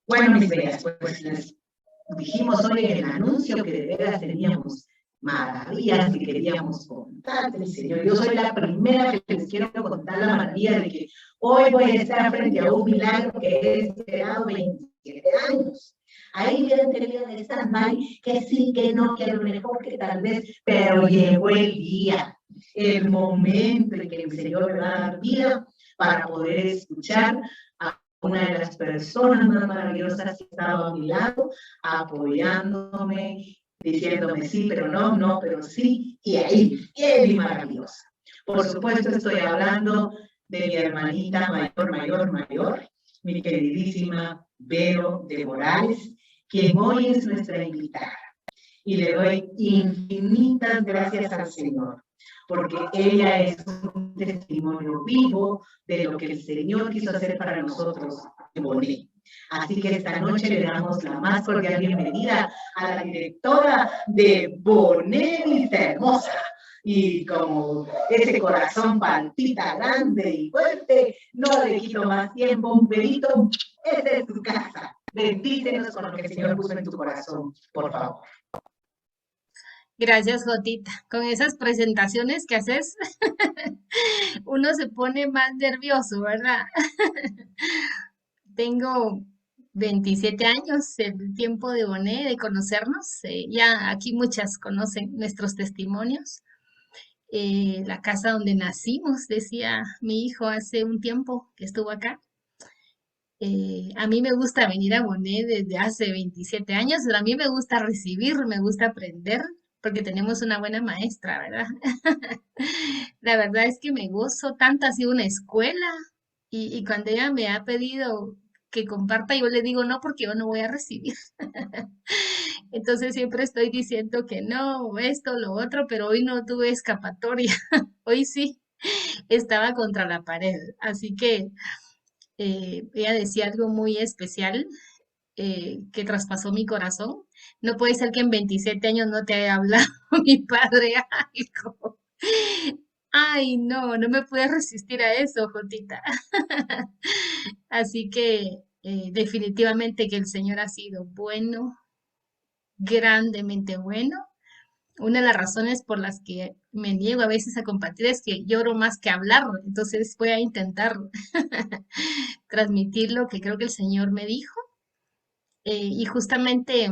Bueno, mis bellas, pues les dijimos hoy en el anuncio que de veras teníamos maravillas que queríamos contar, mi Señor. Yo soy la primera que les quiero contar la maravilla de que hoy voy a estar frente a un milagro que he esperado 27 años. Ahí hubieran tenido de estar mal, que sí, que no, que a lo mejor, que tal vez, pero llegó el día, el momento en que el Señor me va a dar vida para poder escuchar a una de las personas más maravillosas que estaba a mi lado, apoyándome, diciéndome sí, pero no, no, pero sí, y ahí, qué maravillosa. Por supuesto, estoy hablando de mi hermanita mayor, mi queridísima Vero de Morales, quien hoy es nuestra invitada. Y le doy infinitas gracias al Señor, porque ella es un testimonio vivo de lo que el Señor quiso hacer para nosotros en Bonet. Así que esta noche le damos la más cordial bienvenida a la directora de Bonet Vista Hermosa. Y como ese corazón palpita grande y fuerte, no le quito más tiempo, un pedito, esa es tu casa. Bendícenos con lo que el Señor puso en tu corazón, por favor. Gracias, Jotita. Con esas presentaciones que haces, uno se pone más nervioso, ¿verdad? Tengo 27 años, el tiempo de Bonet, de conocernos. Ya aquí muchas conocen nuestros testimonios. La casa donde nacimos, decía mi hijo hace un tiempo que estuvo acá. A mí me gusta venir a Bonet desde hace 27 años, pero a mí me gusta recibir, me gusta aprender, porque tenemos una buena maestra, ¿verdad? La verdad es que me gozo tanto, ha sido una escuela, y cuando ella me ha pedido que comparta, yo le digo no, porque yo no voy a recibir. Entonces siempre estoy diciendo que no, esto, lo otro, pero hoy no tuve escapatoria, hoy sí, estaba contra la pared, así que ella decía algo muy especial que traspasó mi corazón. No puede ser que en 27 años no te haya hablado mi padre algo. Ay, no, no me pude resistir a eso, Jotita. Así que definitivamente que el Señor ha sido bueno, grandemente bueno. Una de las razones por las que me niego a veces a compartir es que lloro más que hablar, entonces voy a intentar transmitir lo que creo que el Señor me dijo. Y justamente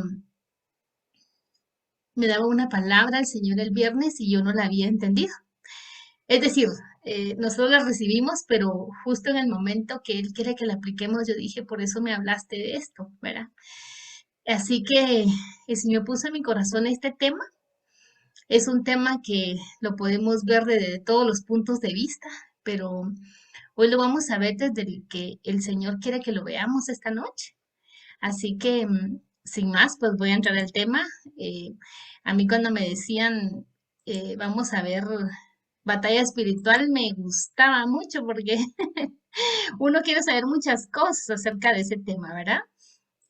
me daba una palabra el Señor el viernes y yo no la había entendido. Es decir, nosotros la recibimos, pero justo en el momento que Él quiere que la apliquemos, yo dije, por eso me hablaste de esto, ¿verdad? Así que el Señor puso en mi corazón este tema. Es un tema que lo podemos ver desde todos los puntos de vista, pero hoy lo vamos a ver desde el que el Señor quiere que lo veamos esta noche. Así que, sin más, pues voy a entrar al tema. Eh, a mí cuando me decían, vamos a ver batalla espiritual, me gustaba mucho porque uno quiere saber muchas cosas acerca de ese tema, ¿verdad?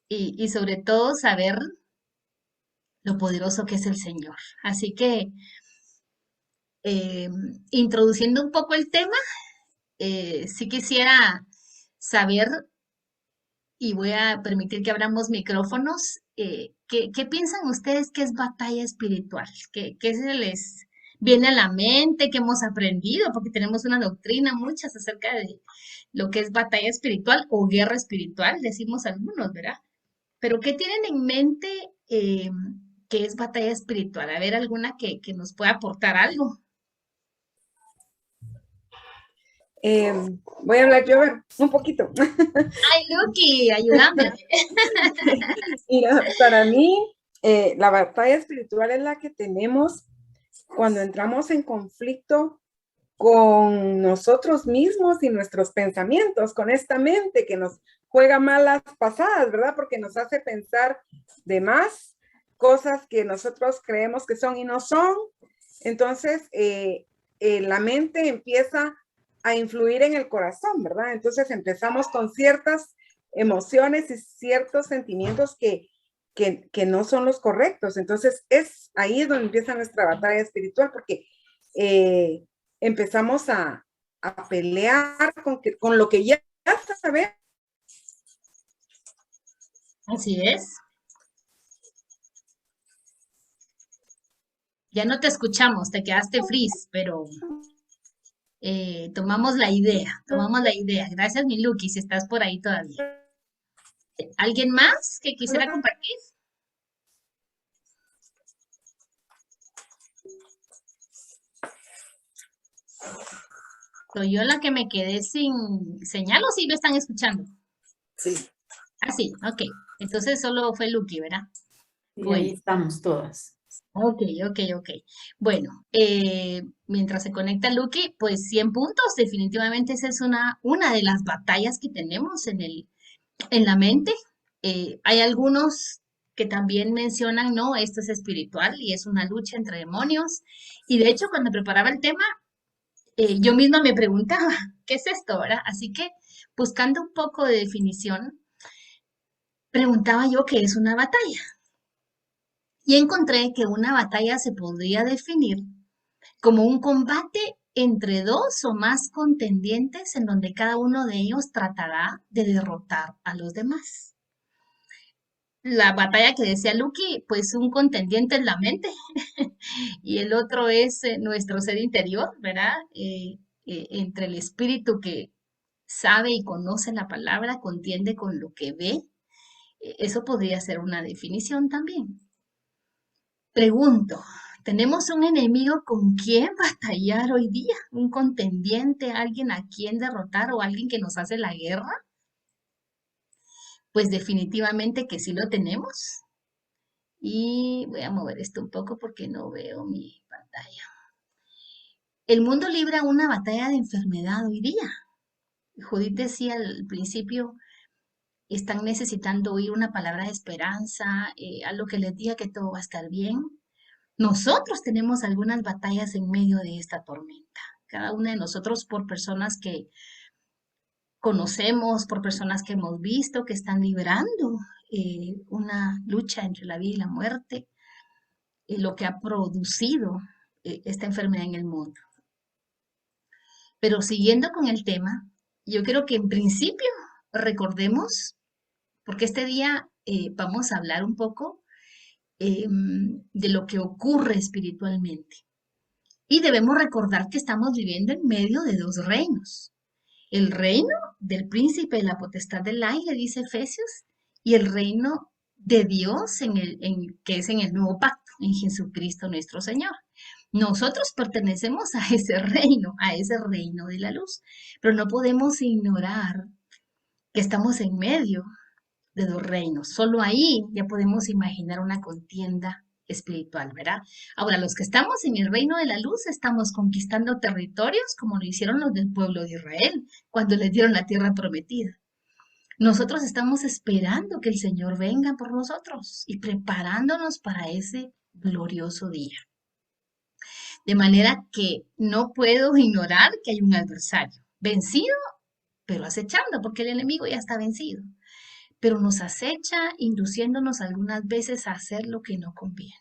Y sobre todo saber lo poderoso que es el Señor. Así que, eh, introduciendo un poco el tema, sí quisiera saber, y voy a permitir que abramos micrófonos, ¿qué piensan ustedes que es batalla espiritual? ¿Qué se les viene a la mente? ¿Qué hemos aprendido? Porque tenemos una doctrina, muchas, acerca de lo que es batalla espiritual o guerra espiritual, decimos algunos, ¿verdad? Pero ¿qué tienen en mente eh, que es batalla espiritual? A ver, alguna que nos pueda aportar algo. Voy a hablar yo un poquito. Ay, Lucky, ayúdame. Mira, para mí, la batalla espiritual es la que tenemos cuando entramos en conflicto con nosotros mismos y nuestros pensamientos, con esta mente que nos juega malas pasadas, ¿verdad? Porque nos hace pensar de más cosas que nosotros creemos que son y no son. Entonces, la mente empieza a influir en el corazón, ¿verdad? Entonces empezamos con ciertas emociones y ciertos sentimientos que no son los correctos. Entonces es ahí donde empieza nuestra batalla espiritual, porque empezamos a pelear con lo que ya sabemos Así es. Ya no te escuchamos, te quedaste freeze, pero tomamos la idea, tomamos la idea. Gracias, mi Lucky, si estás por ahí todavía. ¿Alguien más que quisiera compartir? Soy yo la que me quedé sin señal o sí me están escuchando. Sí, Ah, sí, ok. Entonces solo fue Lucky, ¿verdad? y ahí Bueno, estamos todas. ok, ok, ok. Bueno, mientras se conecta Lucky, pues 100 puntos, definitivamente esa es una de las batallas que tenemos en la mente. Hay algunos que también mencionan, no, esto es espiritual y es una lucha entre demonios. Y de hecho, cuando preparaba el tema, yo misma me preguntaba, ¿qué es esto, verdad? Así que buscando un poco de definición, preguntaba yo qué es una batalla. Y encontré que una batalla se podría definir como un combate entre dos o más contendientes en donde cada uno de ellos tratará de derrotar a los demás. La batalla que decía Lucky, pues un contendiente es la mente y el otro es nuestro ser interior, ¿verdad? Entre el espíritu que sabe y conoce la palabra, contiende con lo que ve. Eso podría ser una definición también. Pregunto, ¿tenemos un enemigo con quien batallar hoy día? ¿Un contendiente, alguien a quien derrotar o alguien que nos hace la guerra? Pues definitivamente que sí lo tenemos. Y voy a mover esto un poco porque no veo mi pantalla. El mundo libra una batalla de enfermedad hoy día. Judith decía al principio, están necesitando oír una palabra de esperanza, algo que les diga que todo va a estar bien. Nosotros tenemos algunas batallas en medio de esta tormenta. Cada una de nosotros por personas que conocemos, por personas que hemos visto, que están librando una lucha entre la vida y la muerte, lo que ha producido esta enfermedad en el mundo. Pero siguiendo con el tema, yo creo que en principio recordemos, porque este día vamos a hablar un poco de lo que ocurre espiritualmente. Y debemos recordar que estamos viviendo en medio de dos reinos. El reino del príncipe de la potestad del aire, dice Efesios, y el reino de Dios que es en el nuevo pacto, en Jesucristo nuestro Señor. Nosotros pertenecemos a ese reino de la luz, pero no podemos ignorar que estamos en medio de dos reinos. Solo ahí ya podemos imaginar una contienda espiritual, ¿verdad? Ahora, los que estamos en el reino de la luz estamos conquistando territorios como lo hicieron los del pueblo de Israel cuando les dieron la tierra prometida. Nosotros estamos esperando que el Señor venga por nosotros y preparándonos para ese glorioso día. De manera que no puedo ignorar que hay un adversario vencido, pero acechando, porque el enemigo ya está vencido. Pero nos acecha induciéndonos algunas veces a hacer lo que no conviene.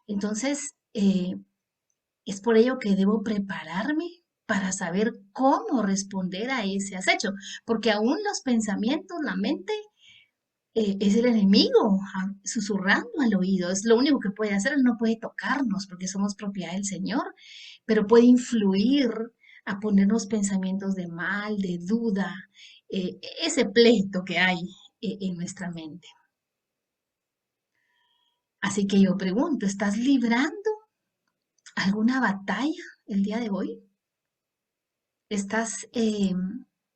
Entonces, es por ello que debo prepararme para saber cómo responder a ese acecho, porque aún los pensamientos, la mente, es el enemigo susurrando al oído. Es lo único que puede hacer, él no puede tocarnos porque somos propiedad del Señor, pero puede influir a ponernos pensamientos de mal, de duda, ese pleito que hay en nuestra mente. Así que yo pregunto, ¿estás librando alguna batalla el día de hoy? ¿Estás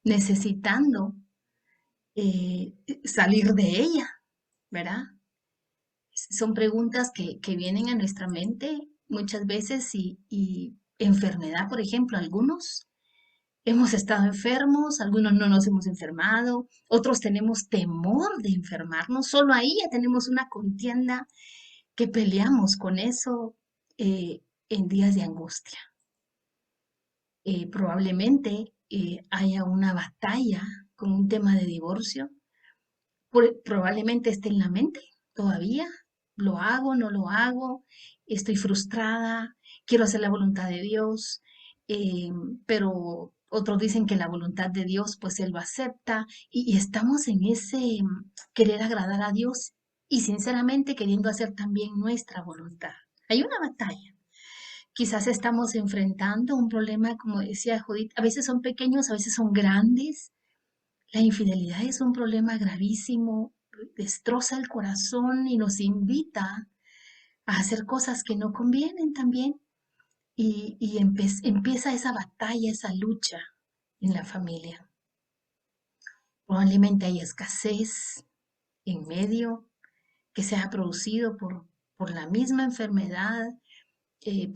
necesitando salir de ella, verdad? Son preguntas que vienen a nuestra mente muchas veces y enfermedad, por ejemplo, algunos hemos estado enfermos, algunos no nos hemos enfermado, otros tenemos temor de enfermarnos, solo ahí ya tenemos una contienda que peleamos con eso en días de angustia. Probablemente haya una batalla con un tema de divorcio, probablemente esté en la mente todavía, lo hago, no lo hago, estoy frustrada, quiero hacer la voluntad de Dios, pero Otros dicen que la voluntad de Dios, pues Él lo acepta y estamos en ese querer agradar a Dios y sinceramente queriendo hacer también nuestra voluntad. Hay una batalla. Quizás estamos enfrentando un problema, como decía Judith, a veces son pequeños, a veces son grandes. La infidelidad es un problema gravísimo, destroza el corazón y nos invita a hacer cosas que no convienen también. Y empieza esa batalla, esa lucha en la familia. Probablemente hay escasez en medio que se ha producido por la misma enfermedad,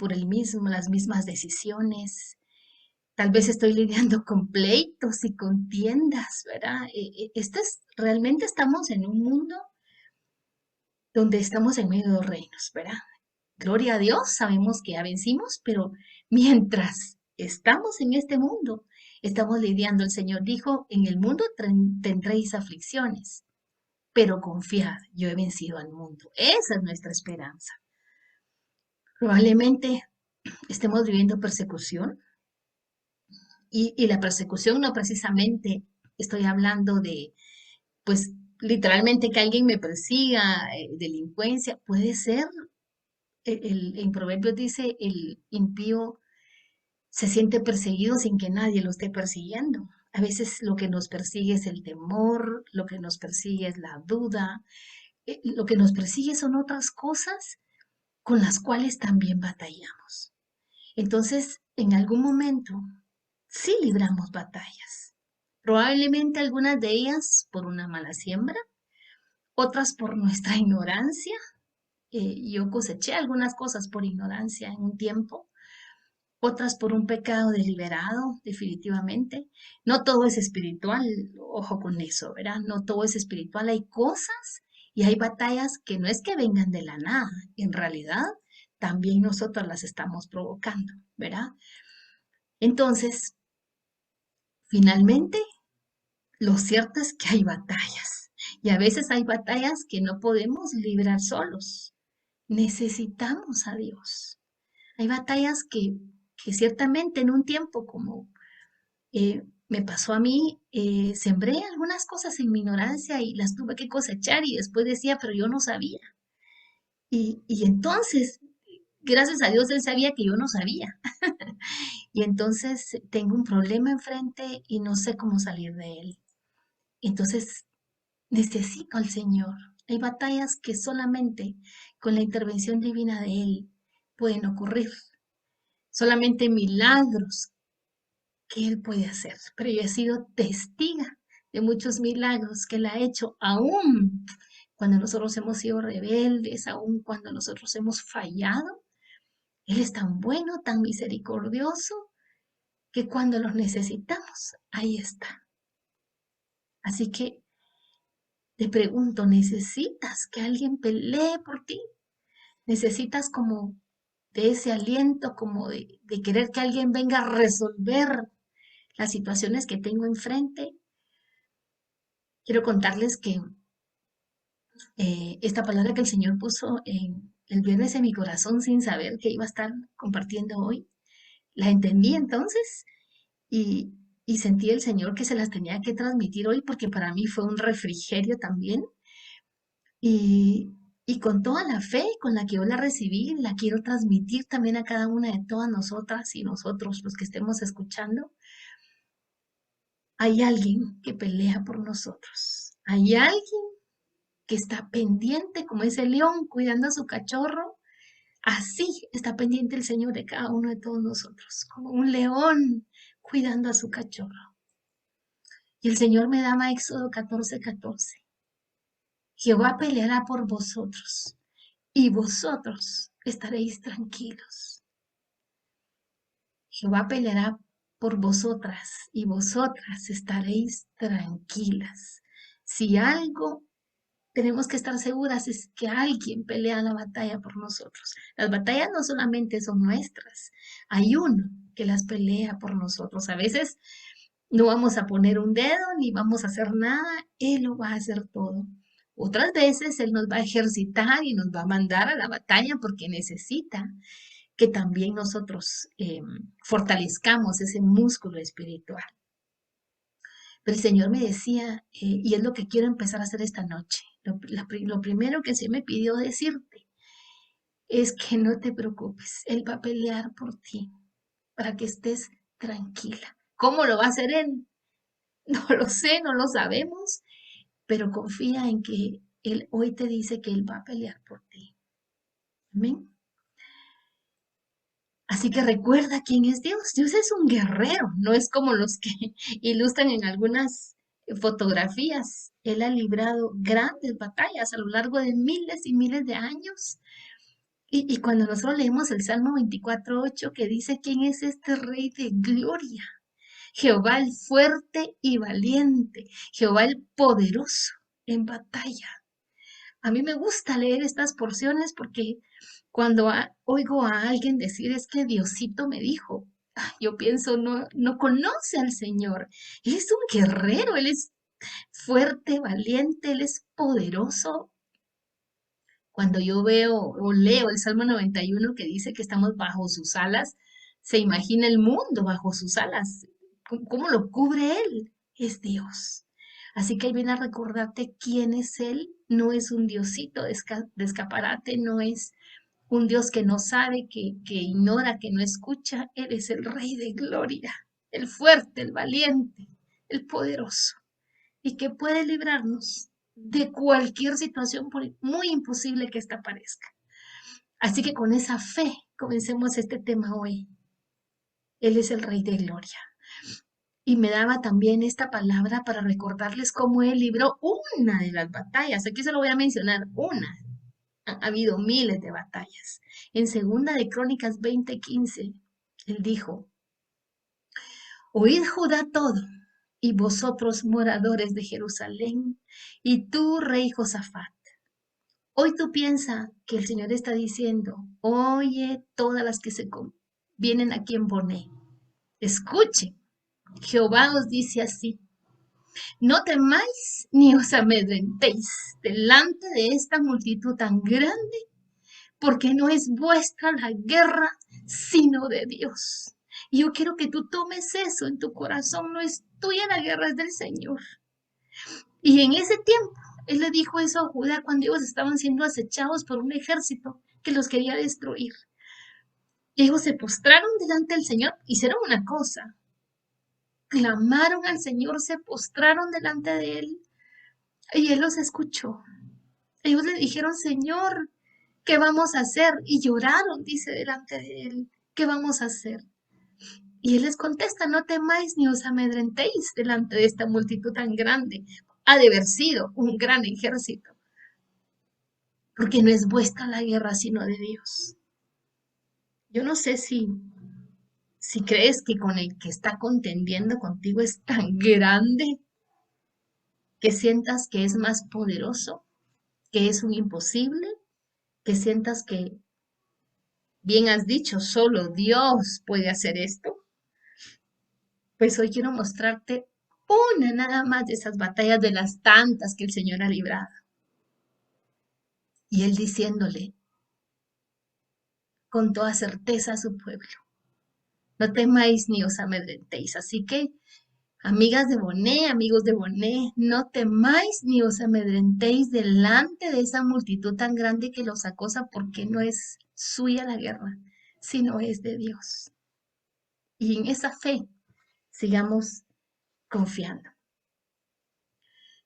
por las mismas decisiones. Tal vez estoy lidiando con pleitos y contiendas, ¿verdad? Realmente estamos en un mundo donde estamos en medio de dos reinos, ¿verdad? Gloria a Dios, sabemos que ya vencimos, pero mientras estamos en este mundo, estamos lidiando. El Señor dijo, en el mundo tendréis aflicciones, pero confiad, yo he vencido al mundo. Esa es nuestra esperanza. Probablemente estemos viviendo persecución y la persecución no precisamente estoy hablando de, pues, literalmente que alguien me persiga, delincuencia, puede ser. En Proverbios dice, el impío se siente perseguido sin que nadie lo esté persiguiendo. A veces lo que nos persigue es el temor, lo que nos persigue es la duda, lo que nos persigue son otras cosas con las cuales también batallamos. Entonces, en algún momento, sí libramos batallas. Probablemente algunas de ellas por una mala siembra, otras por nuestra ignorancia. Yo coseché algunas cosas por ignorancia en un tiempo, otras por un pecado deliberado, definitivamente. No todo es espiritual, ojo con eso, ¿verdad? No todo es espiritual, hay cosas y hay batallas que no es que vengan de la nada, en realidad también nosotros las estamos provocando, ¿verdad? Entonces, finalmente, lo cierto es que hay batallas y a veces hay batallas que no podemos librar solos. Necesitamos a Dios. Hay batallas que ciertamente en un tiempo como me pasó a mí, sembré algunas cosas en mi ignorancia y las tuve que cosechar y después decía, pero yo no sabía. Y entonces, gracias a Dios, Él sabía que yo no sabía. Y entonces tengo un problema enfrente y no sé cómo salir de él. Entonces necesito al Señor. Hay batallas que solamente con la intervención divina de Él pueden ocurrir. Solamente milagros que Él puede hacer. Pero yo he sido testiga de muchos milagros que Él ha hecho, aún cuando nosotros hemos sido rebeldes, aún cuando nosotros hemos fallado. Él es tan bueno, tan misericordioso, que cuando los necesitamos, ahí está. Así que te pregunto, ¿necesitas que alguien pelee por ti? ¿Necesitas como de ese aliento, como de querer que alguien venga a resolver las situaciones que tengo enfrente? Quiero contarles que esta palabra que el Señor puso el viernes en mi corazón sin saber que iba a estar compartiendo hoy, la entendí entonces y sentí el Señor que se las tenía que transmitir hoy porque para mí fue un refrigerio también. Y con toda la fe con la que yo la recibí, la quiero transmitir también a cada una de todas nosotras y nosotros, los que estemos escuchando. Hay alguien que pelea por nosotros. Hay alguien que está pendiente como ese león cuidando a su cachorro. Así está pendiente el Señor de cada uno de todos nosotros, como un león cuidando a su cachorro. Y el Señor me daba Éxodo 14:14. Jehová peleará por vosotros y vosotros estaréis tranquilos. Jehová peleará por vosotras y vosotras estaréis tranquilas. Si algo tenemos que estar seguras es que alguien pelea la batalla por nosotros. Las batallas no solamente son nuestras, hay uno que las pelea por nosotros. A veces no vamos a poner un dedo ni vamos a hacer nada, Él lo va a hacer todo. Otras veces Él nos va a ejercitar y nos va a mandar a la batalla porque necesita que también nosotros fortalezcamos ese músculo espiritual. Pero el Señor me decía, y es lo que quiero empezar a hacer esta noche. Lo primero que se me pidió decirte es que no te preocupes. Él va a pelear por ti para que estés tranquila. ¿Cómo lo va a hacer Él? No lo sé, no lo sabemos, pero confía en que Él hoy te dice que Él va a pelear por ti. Amén. Así que recuerda quién es Dios. Dios es un guerrero, no es como los que ilustran en algunas fotografías. Él ha librado grandes batallas a lo largo de miles y miles de años. Y cuando nosotros leemos el Salmo 24:8 que dice, ¿quién es este Rey de gloria? Jehová el fuerte y valiente, Jehová el poderoso en batalla. A mí me gusta leer estas porciones porque cuando oigo a alguien decir es que Diosito me dijo, yo pienso, no conoce al Señor. Él es un guerrero, Él es fuerte, valiente, Él es poderoso. Cuando yo veo o leo el Salmo 91 que dice que estamos bajo sus alas, se imagina el mundo bajo sus alas. ¿Cómo lo cubre Él? Es Dios. Así que Él viene a recordarte quién es Él. No es un diosito de escaparate, no es un Dios que no sabe, que ignora, que no escucha. Él es el Rey de gloria, el fuerte, el valiente, el poderoso, y que puede librarnos de cualquier situación, por muy imposible que esta parezca. Así que con esa fe comencemos este tema hoy. Él es el Rey de gloria. Y me daba también esta palabra para recordarles cómo Él libró una de las batallas. Aquí solo voy a mencionar una. Ha habido miles de batallas. En segunda de Crónicas 20:15, Él dijo, oíd Judá todo, y vosotros moradores de Jerusalén, y tú, rey Josafat. Hoy tú piensas que el Señor está diciendo, oye, todas las que vienen aquí en Boné, escuchen, Jehová os dice así, no temáis ni os amedrentéis delante de esta multitud tan grande, porque no es vuestra la guerra, sino de Dios. Y yo quiero que tú tomes eso en tu corazón, no es tuya la guerra, es del Señor. Y en ese tiempo, Él le dijo eso a Judá cuando ellos estaban siendo acechados por un ejército que los quería destruir. Y ellos se postraron delante del Señor, hicieron una cosa, clamaron al Señor, se postraron delante de Él, y Él los escuchó. Ellos le dijeron, Señor, ¿qué vamos a hacer? Y lloraron, dice, delante de Él, ¿qué vamos a hacer? Y Él les contesta, no temáis ni os amedrentéis delante de esta multitud tan grande. Ha de haber sido un gran ejército, porque no es vuestra la guerra, sino de Dios. Yo no sé si crees que con el que está contendiendo contigo es tan grande que sientas que es más poderoso, que es un imposible, que sientas que, bien has dicho, solo Dios puede hacer esto. Pues hoy quiero mostrarte una nada más de esas batallas de las tantas que el Señor ha librado. Y Él diciéndole con toda certeza a su pueblo, no temáis ni os amedrentéis. Así que, amigas de Boné, amigos de Boné, no temáis ni os amedrentéis delante de esa multitud tan grande que los acosa, porque no es suya la guerra, sino es de Dios. Y en esa fe sigamos confiando.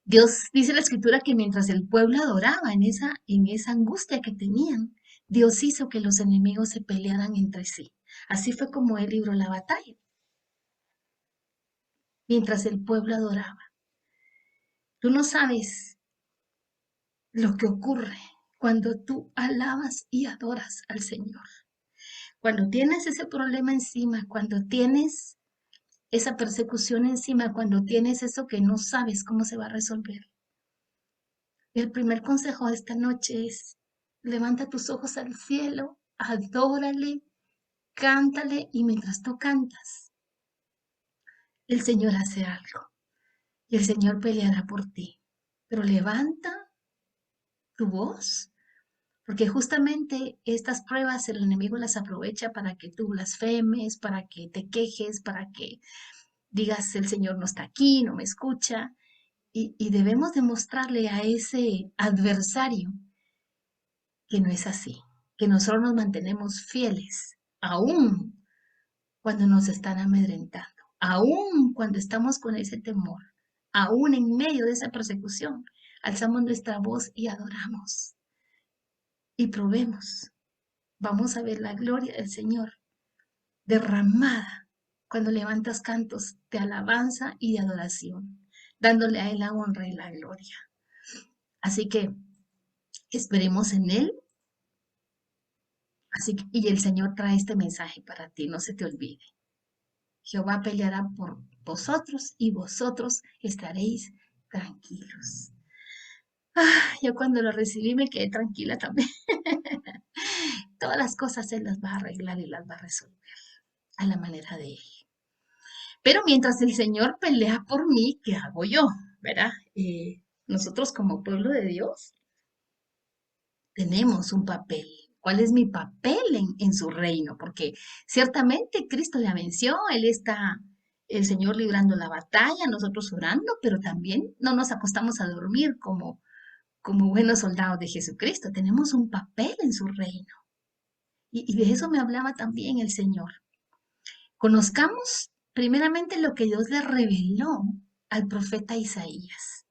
Dios, dice la escritura, que mientras el pueblo adoraba en esa angustia que tenían, Dios hizo que los enemigos se pelearan entre sí. Así fue como Él libró la batalla. Mientras el pueblo adoraba. Tú no sabes lo que ocurre cuando tú alabas y adoras al Señor. Cuando tienes ese problema encima, cuando tienes esa persecución encima, cuando tienes eso que no sabes cómo se va a resolver. El primer consejo de esta noche es, levanta tus ojos al cielo, adórale, cántale, y mientras tú cantas, el Señor hace algo y el Señor peleará por ti. Pero levanta tu voz, Porque justamente estas pruebas el enemigo las aprovecha para que tú blasfemes, para que te quejes, para que digas el Señor no está aquí, no me escucha. Y debemos demostrarle a ese adversario que no es así, que nosotros nos mantenemos fieles, aún cuando nos están amedrentando, aún cuando estamos con ese temor, aún en medio de esa persecución, alzamos nuestra voz y adoramos y probemos. Vamos a ver la gloria del Señor derramada cuando levantas cantos de alabanza y de adoración, dándole a Él la honra y la gloria. Así que esperemos en Él. Y el Señor trae este mensaje para ti, no se te olvide. Jehová peleará por vosotros y vosotros estaréis tranquilos. Yo cuando lo recibí me quedé tranquila también. Todas las cosas Él las va a arreglar y las va a resolver a la manera de Él. Pero mientras el Señor pelea por mí, ¿qué hago yo? ¿Verdad? Nosotros como pueblo de Dios tenemos un papel. ¿Cuál es mi papel en su reino? Porque ciertamente Cristo ya venció, Él está, el Señor librando la batalla, nosotros orando, pero también no nos acostamos a dormir como buenos soldados de Jesucristo. Tenemos un papel en su reino. Y de eso me hablaba también el Señor. Conozcamos primeramente lo que Dios le reveló al profeta Isaías.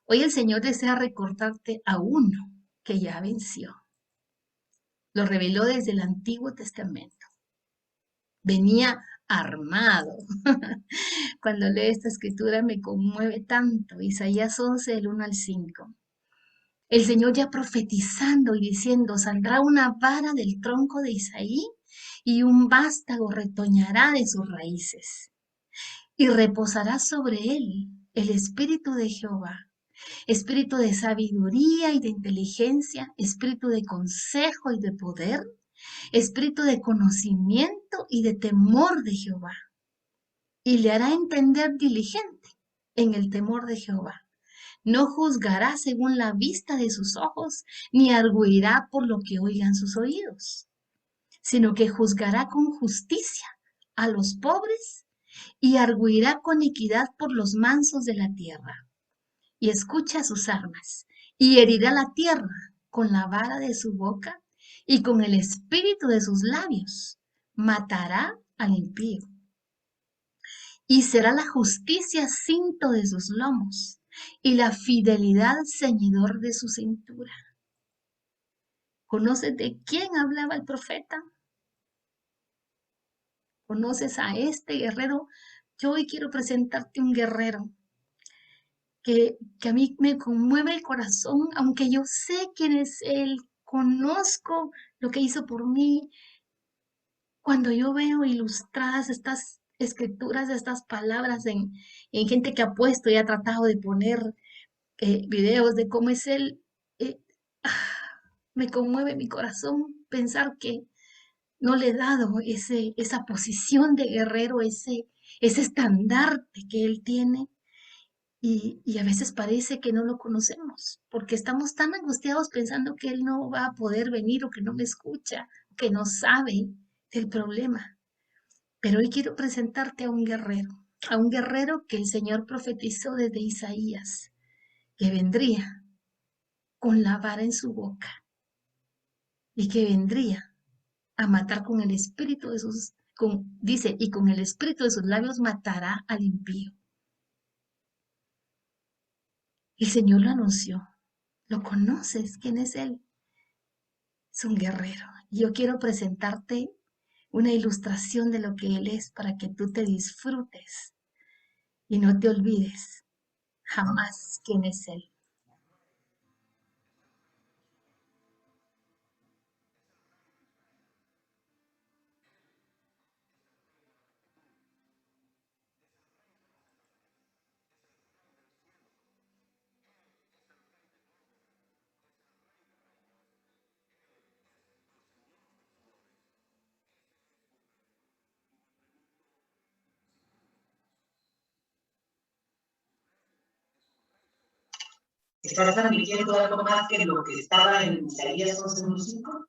Hoy el Señor desea recordarte a uno que ya venció. Lo reveló desde el Antiguo Testamento. Venía armado. Cuando leo esta escritura me conmueve tanto. Isaías 11, del 1 al 5. El Señor ya profetizando y diciendo, saldrá una vara del tronco de Isaí y un vástago retoñará de sus raíces. Y reposará sobre él el espíritu de Jehová, espíritu de sabiduría y de inteligencia, espíritu de consejo y de poder, espíritu de conocimiento y de temor de Jehová. Y le hará entender diligente en el temor de Jehová. No juzgará según la vista de sus ojos, ni arguirá por lo que oigan sus oídos, sino que juzgará con justicia a los pobres y arguirá con equidad por los mansos de la tierra. Y escucha sus armas, y herirá la tierra con la vara de su boca y con el espíritu de sus labios. Matará al impío. Y será la justicia cinto de sus lomos y la fidelidad ceñidor de su cintura. ¿Conoces de quién hablaba el profeta? ¿Conoces a este guerrero? Yo hoy quiero presentarte un guerrero que a mí me conmueve el corazón, aunque yo sé quién es él, conozco lo que hizo por mí. Cuando yo veo ilustradas estas escrituras, estas palabras en gente que ha puesto y ha tratado de poner videos de cómo es él, eh, me conmueve mi corazón pensar que no le he dado esa posición de guerrero, ese estandarte que él tiene. Y a veces parece que no lo conocemos, porque estamos tan angustiados pensando que Él no va a poder venir o que no me escucha, que no sabe del problema. Pero hoy quiero presentarte a un guerrero que el Señor profetizó desde Isaías, que vendría con la vara en su boca y que vendría a matar con el espíritu de dice, y con el espíritu de sus labios matará al impío. El Señor lo anunció. ¿Lo conoces? ¿Quién es Él? Es un guerrero. Yo quiero presentarte una ilustración de lo que Él es para que tú te disfrutes y no te olvides jamás quién es Él. ¿Estás admitiendo algo más que lo que estaba en Isaías 11:5?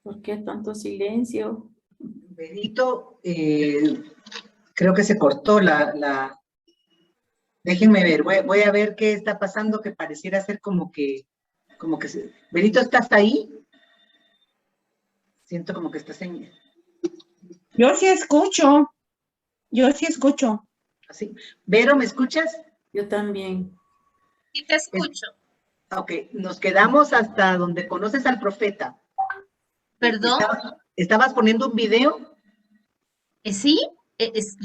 ¿Por qué tanto silencio? Benito, creo que se cortó Déjenme ver, voy a ver qué está pasando, que pareciera ser como que Benito, ¿estás ahí? Siento como que estás en... Yo sí escucho. Yo sí escucho. Así. Vero, ¿me escuchas? Yo también. Sí te escucho. Ok, nos quedamos hasta donde conoces al profeta. ¿Perdón? ¿Estabas poniendo un video? ¿Sí?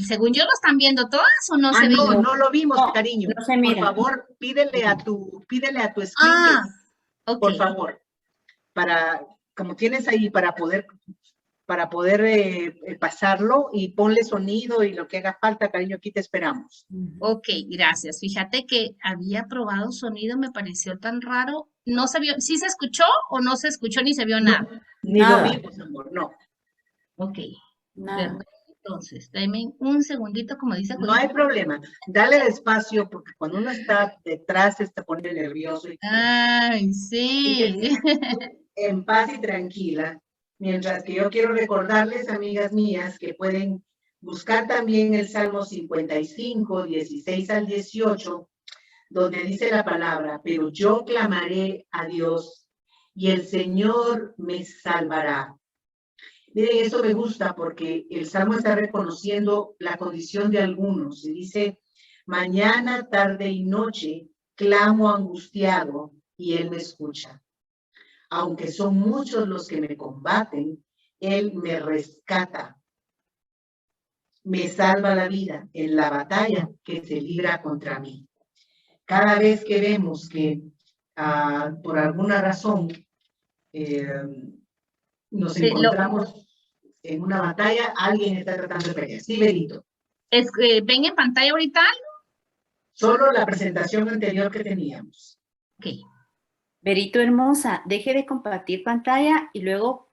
Según yo, ¿lo están viendo todas o no se ve? No lo vimos, No, cariño. no se Por mira. favor, pídele a tu screen, Ah, ok. por favor, como tienes ahí, para poder pasarlo, y ponle sonido y lo que haga falta, cariño, aquí te esperamos. Ok, gracias. Fíjate que había probado sonido, me pareció tan raro. No se vio, ¿sí se escuchó o no se escuchó ni se vio No, nada? ni Nada. lo vimos, amor, no. Ok, Nada. perfecto. Entonces, dame un segundito, como dice No hay problema. Dale despacio, porque cuando uno está detrás se pone nervioso. Ay, sí. En paz y tranquila. Mientras que yo quiero recordarles, amigas mías, que pueden buscar también el Salmo 55, 16 al 18, donde dice la palabra: pero yo clamaré a Dios y el Señor me salvará. Miren, eso me gusta porque el Salmo está reconociendo la condición de algunos y dice: mañana, tarde y noche clamo angustiado y Él me escucha. Aunque son muchos los que me combaten, Él me rescata, me salva la vida en la batalla que se libra contra mí. Cada vez que vemos que por alguna razón nos encontramos en una batalla, alguien está tratando de pelear. Sí, Benito. ¿Ven en pantalla ahorita? Solo la presentación anterior que teníamos. Ok. Verito hermosa, deje de compartir pantalla y luego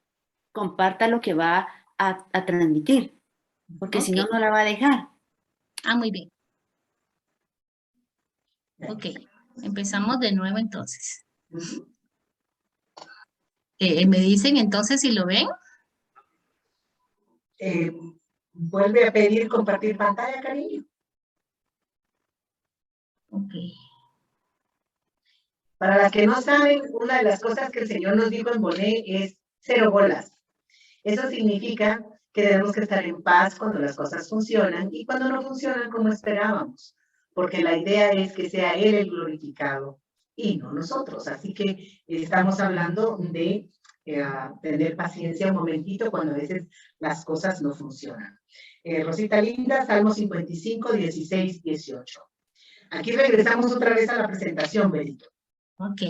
comparta lo que va a transmitir, porque si no, Ok. no la va a dejar. Ah, muy bien. Ok. Empezamos de nuevo entonces. ¿Me dicen entonces si lo ven? Vuelve a pedir compartir pantalla, cariño. Ok. Para las que no saben, una de las cosas que el Señor nos dijo en Boné es 0 bolas. Eso significa que debemos que estar en paz cuando las cosas funcionan y cuando no funcionan como esperábamos, porque la idea es que sea Él el glorificado y no nosotros. Así que estamos hablando de tener paciencia un momentito cuando a veces las cosas no funcionan. Rosita Linda, Salmo 55, 16, 18. Aquí regresamos otra vez a la presentación, Benito. Ok.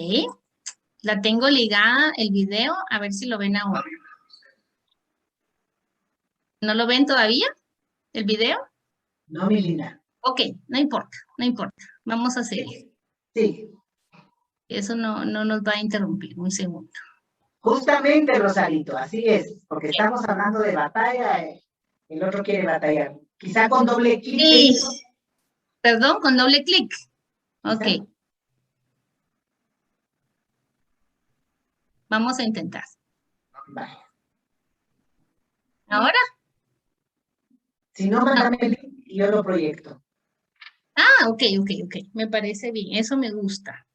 La tengo ligada el video, a ver si lo ven ahora. ¿No lo ven todavía? ¿El video? No, mi linda. Ok, no importa, no importa. Vamos a seguir. Sí. Eso no nos va a interrumpir. Un segundo. Justamente, Rosarito, así es, porque estamos hablando de batalla, el otro quiere batallar. Quizá con doble clic. Sí. Perdón, con doble clic. Ok. ¿Quizá? Vamos a intentar. Vale. ¿Ahora? Si no, mándame el link y yo lo proyecto. Ah, ok. Me parece bien. Eso me gusta.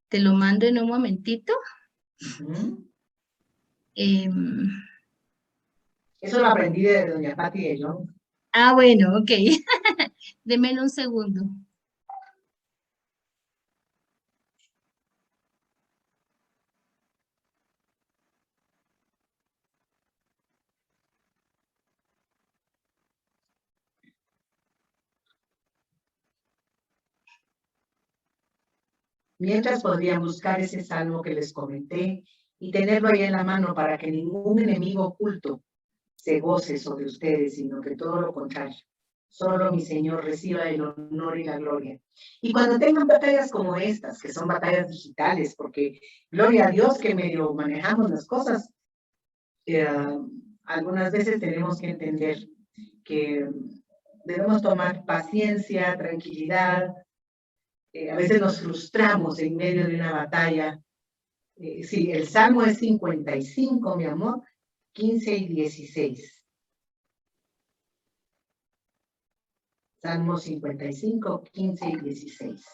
Te lo mando en un momentito. Eso lo aprendí de doña Patti de John. Ah, bueno, ok. Deme un segundo. Mientras podrían buscar ese salmo que les comenté y tenerlo ahí en la mano para que ningún enemigo oculto se goce sobre ustedes, sino que todo lo contrario. Solo mi Señor reciba el honor y la gloria. Y cuando tengan batallas como estas, que son batallas digitales, porque gloria a Dios que medio manejamos las cosas, algunas veces tenemos que entender que debemos tomar paciencia, tranquilidad. A veces nos frustramos en medio de una batalla. Sí, el Salmo es 55, mi amor, 15 y 16. Salmo 55, 15 y 16.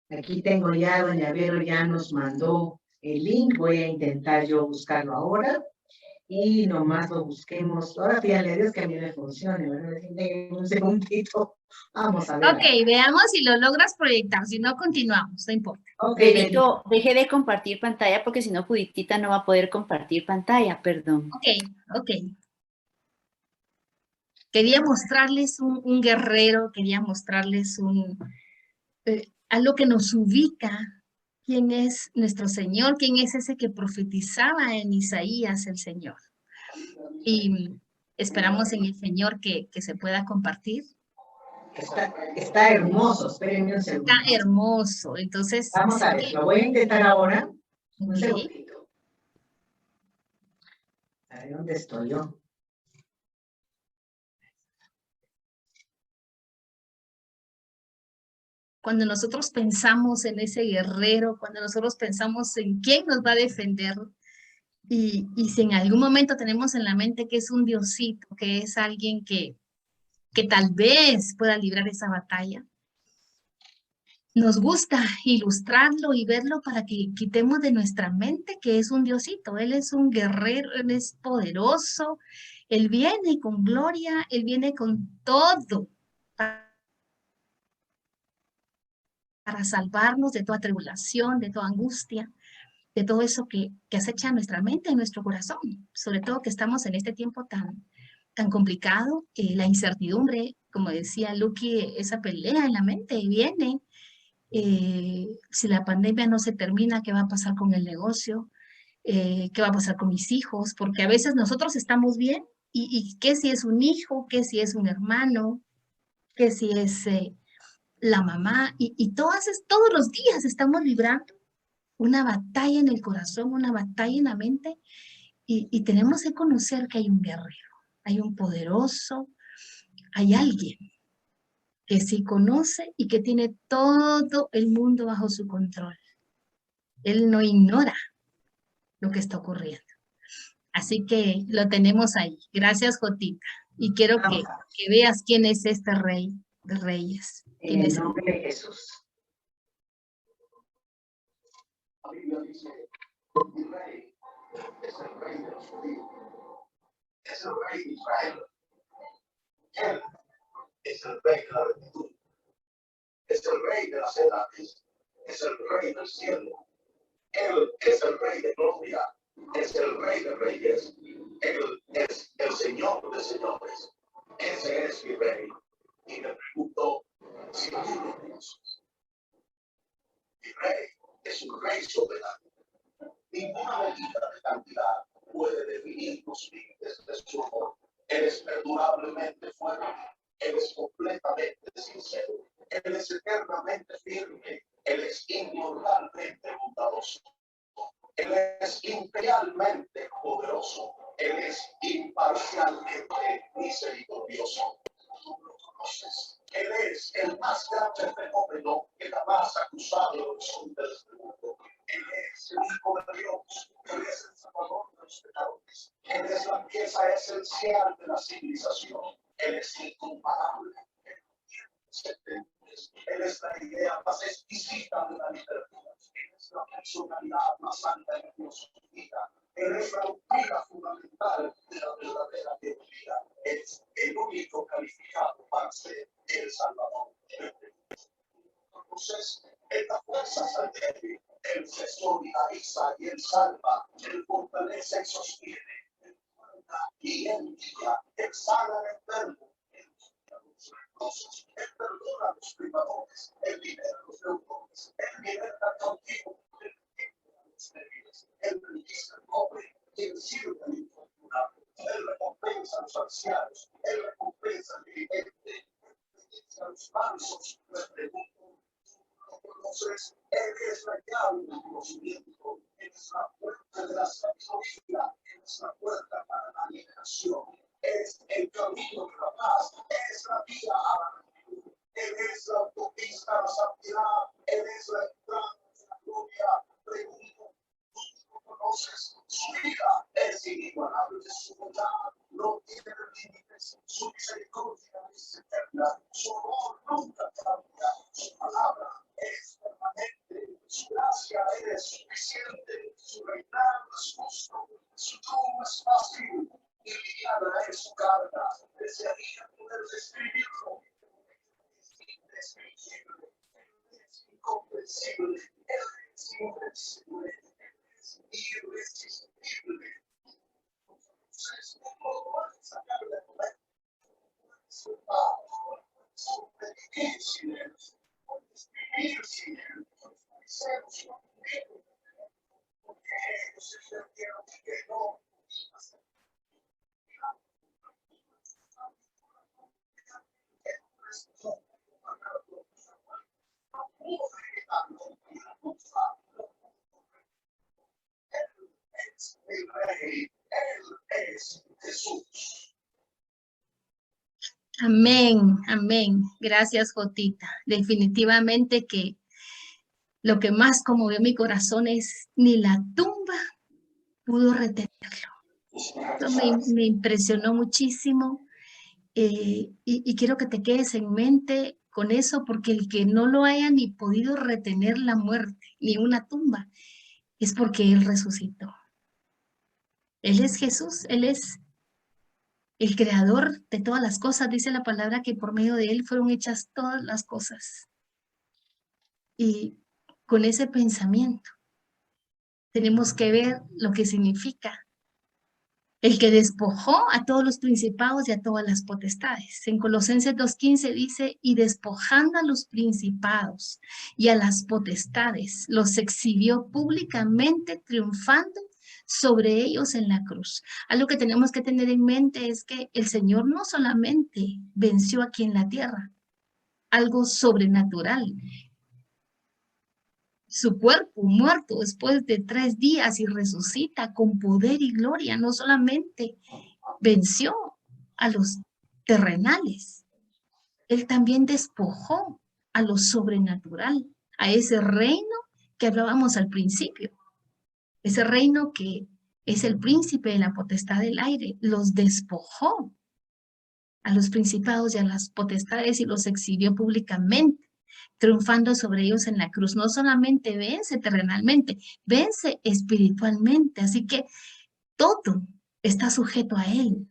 Aquí tengo ya, doña Vero ya nos mandó el link. Voy a intentar yo buscarlo ahora. Y nomás lo busquemos. Ahora fíjale a Dios que a mí me funcione, ¿verdad? Un segundito. Vamos a ver. Ok, veamos si lo logras proyectar. Si no, continuamos. No importa. Okay, Benito, deje de compartir pantalla porque si no, Juditita no va a poder compartir pantalla, perdón. Ok. Quería mostrarles un guerrero, quería mostrarles algo que nos ubica. ¿Quién es nuestro Señor? ¿Quién es ese que profetizaba en Isaías el Señor? Y esperamos en el Señor que se pueda compartir. Está hermoso, espérenme un segundo. Está hermoso, entonces... Vamos a ver, lo voy a intentar ahora. Un Okay. segundito. A ver, ¿dónde estoy yo? Cuando nosotros pensamos en ese guerrero, cuando nosotros pensamos en quién nos va a defender, y si en algún momento tenemos en la mente que es un diosito, que es alguien que tal vez pueda librar esa batalla, nos gusta ilustrarlo y verlo para que quitemos de nuestra mente que es un diosito. Él es un guerrero, él es poderoso, él viene con gloria, él viene con todo para salvarnos de toda tribulación, de toda angustia, de todo eso que acecha nuestra mente y nuestro corazón, sobre todo que estamos en este tiempo tan complicado, la incertidumbre, como decía Lucky, esa pelea en la mente viene, si la pandemia no se termina, ¿qué va a pasar con el negocio? ¿Qué va a pasar con mis hijos? Porque a veces nosotros estamos bien, y ¿qué si es un hijo? ¿Qué si es un hermano? ¿Qué si es la mamá? Y todos los días estamos librando una batalla en el corazón, una batalla en la mente, y tenemos que conocer que hay un guerrero, hay un poderoso, hay alguien que sí conoce y que tiene todo el mundo bajo su control. Él no ignora lo que está ocurriendo. Así que lo tenemos ahí. Gracias, Jotita. Y quiero que veas quién es este rey de reyes. En el nombre de Jesús. La Biblia dice, mi rey es el rey de los judíos, es el rey de Israel. Él es el rey de la rectitud, es el rey de las edades, es el rey del cielo. Él es el rey de gloria, es el rey de reyes, él es el señor de señores. Ese es mi rey. Y me pregunto si tiene Jesús. Mi rey es un rey soberano. Ninguna medida de cantidad puede definir los límites de su amor. Él es perdurablemente fuerte. Él es completamente sincero. Él es eternamente firme. Él es inmortalmente bondadoso. Él es imperialmente poderoso. Él es imparcialmente misericordioso. Tú lo conoces. Él es el más grande fenómeno que jamás ha cruzado el horizonte de este mundo. Él es el Hijo de Dios. Él es el Salvador de los pecadores. Él es la pieza esencial de la civilización. Él es incomparable. Él es la idea más exquisita de la literatura. Él es la personalidad más alta de Dios. Él es la doctrina fundamental de la verdadera teología. Es el único calificado para ser el Salvador. Entonces, Él da fuerzas al débil. Él se solidariza y Él salva. Él fortalece y sostiene. Él guarda y Él guía. Él sana al enfermo. Él perdona a los privadores, Él libera a los deudores, Él liberta al cautivo, Él libera a los débiles, Él bendice al pobre, Él sirve al infortunado, Él recompensa a los ancianos, Él recompensa al dirigente, Él bendice a los mansos, les pregunto, entonces, Él es la llave del conocimiento, Él es la puerta de la sabiduría, Él es la puerta para la liberación. Es el camino de la paz, es la vía a la rectitud, Él es la autopista a la santidad, Él es la entrada de la gloria. Pregunto, ¿tú lo conoces? Su vida es inigualable, su bondad no tiene límites, su misericordia es eterna, su amor nunca cambia, su palabra es permanente, su gracia es suficiente, su reinado es justo, su trono es fácil. Y liviana es su carga, desearía poder describirlo. Es indescriptible, es incomprensible, es invencible, es irresistible. Entonces, no puedes sacarle de momento, su paz, su vivir sin él, puedes vivir sin él, puedes ser su amigo, porque ellos se sintieron que no. Amén, amén. Gracias, Jotita. Definitivamente que lo que más conmovió mi corazón es ni la tumba pudo retenerlo. Eso me impresionó muchísimo y quiero que te quedes en mente con eso, porque el que no lo haya ni podido retener la muerte, ni una tumba, es porque Él resucitó. Él es Jesús, Él es el creador de todas las cosas. Dice la palabra que por medio de Él fueron hechas todas las cosas. Y con ese pensamiento tenemos que ver lo que significa el que despojó a todos los principados y a todas las potestades. En Colosenses 2:15 dice, y despojando a los principados y a las potestades, los exhibió públicamente, triunfando sobre ellos en la cruz. Algo que tenemos que tener en mente es que el Señor no solamente venció aquí en la tierra, algo sobrenatural. Su cuerpo muerto después de 3 días y resucita con poder y gloria. No solamente venció a los terrenales, Él también despojó a lo sobrenatural, a ese reino que hablábamos al principio. Ese reino que es el príncipe de la potestad del aire, los despojó a los principados y a las potestades y los exhibió públicamente. triunfando sobre ellos en la cruz. No solamente vence terrenalmente, vence espiritualmente. Así que todo está sujeto a Él.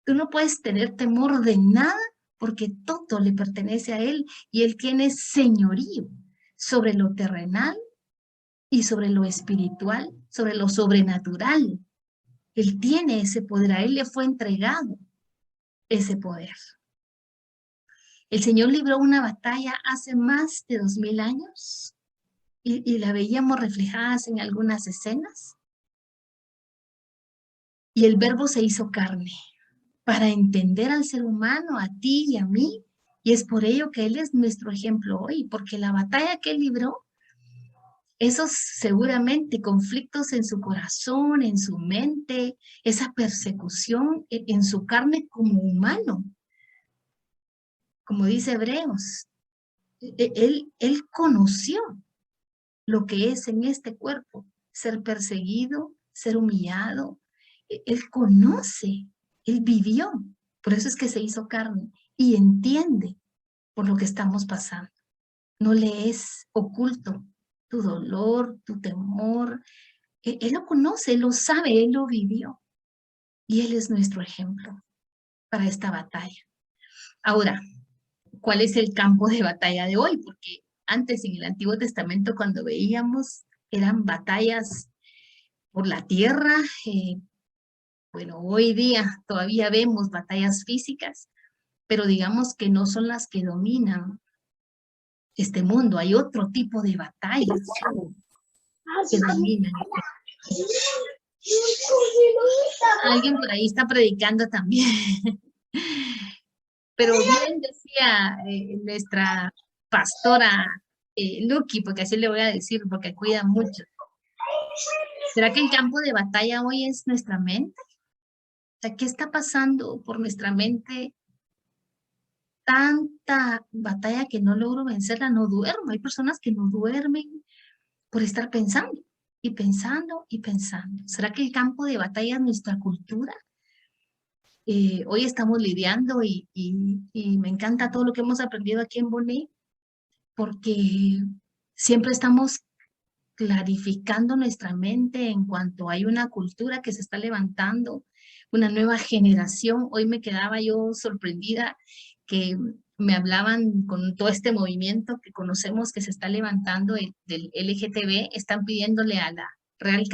Tú no puedes tener temor de nada porque todo le pertenece a Él y Él tiene señorío sobre lo terrenal y sobre lo espiritual, sobre lo sobrenatural. Él tiene ese poder, a Él le fue entregado ese poder. El Señor libró una batalla hace más de 2000 años y la veíamos reflejadas en algunas escenas. Y el Verbo se hizo carne para entender al ser humano, a ti y a mí. Y es por ello que Él es nuestro ejemplo hoy, porque la batalla que Él libró, esos seguramente conflictos en su corazón, en su mente, esa persecución en su carne como humano, como dice Hebreos, él conoció lo que es en este cuerpo, ser perseguido, ser humillado. Él conoce, Él vivió, por eso es que se hizo carne y entiende por lo que estamos pasando. No le es oculto tu dolor, tu temor. Él lo conoce, Él lo sabe, Él lo vivió. Y Él es nuestro ejemplo para esta batalla. Ahora, ¿cuál es el campo de batalla de hoy? Porque antes en el Antiguo Testamento cuando veíamos eran batallas por la tierra. Bueno, hoy día todavía vemos batallas físicas, pero digamos que no son las que dominan este mundo. Hay otro tipo de batallas que dominan. Alguien por ahí está predicando también. Pero bien decía nuestra pastora Lucky, porque así le voy a decir, porque cuida mucho. ¿Será que el campo de batalla hoy es nuestra mente? O sea, ¿qué está pasando por nuestra mente? Tanta batalla que no logro vencerla, no duermo. Hay personas que no duermen por estar pensando y pensando y pensando. ¿Será que el campo de batalla es nuestra cultura? Hoy estamos lidiando y me encanta todo lo que hemos aprendido aquí en Bonet, porque siempre estamos clarificando nuestra mente en cuanto hay una cultura que se está levantando, una nueva generación. Hoy me quedaba yo sorprendida que me hablaban con todo este movimiento que conocemos que se está levantando del LGTB, están pidiéndole a la Real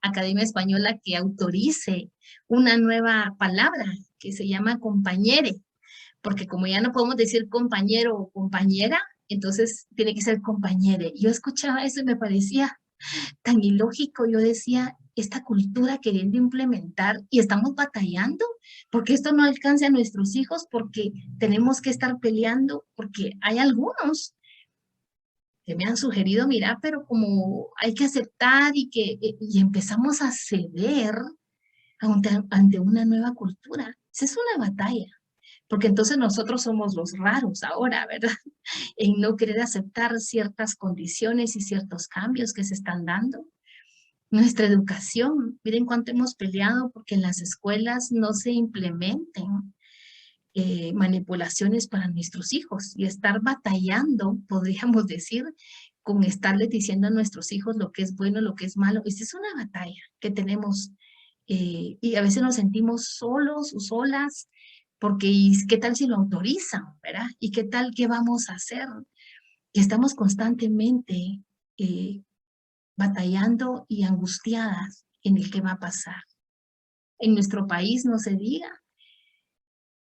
Academia Española que autorice una nueva palabra que se llama compañere, porque como ya no podemos decir compañero o compañera, entonces tiene que ser compañere. Yo escuchaba eso y me parecía tan ilógico. Yo decía, esta cultura queriendo implementar y estamos batallando porque esto no alcance a nuestros hijos, porque tenemos que estar peleando, porque hay algunos que me han sugerido, mira, pero como hay que aceptar y empezamos a ceder ante una nueva cultura. Esa es una batalla, porque entonces nosotros somos los raros ahora, ¿verdad? En no querer aceptar ciertas condiciones y ciertos cambios que se están dando. Nuestra educación, miren cuánto hemos peleado porque en las escuelas no se implementen manipulaciones para nuestros hijos y estar batallando, podríamos decir, con estarles diciendo a nuestros hijos lo que es bueno, lo que es malo. Esa es una batalla que tenemos y a veces nos sentimos solos o solas porque ¿y qué tal si lo autorizan, verdad? ¿Y qué tal qué vamos a hacer? Y estamos constantemente batallando y angustiadas en el qué va a pasar. En nuestro país no se diga.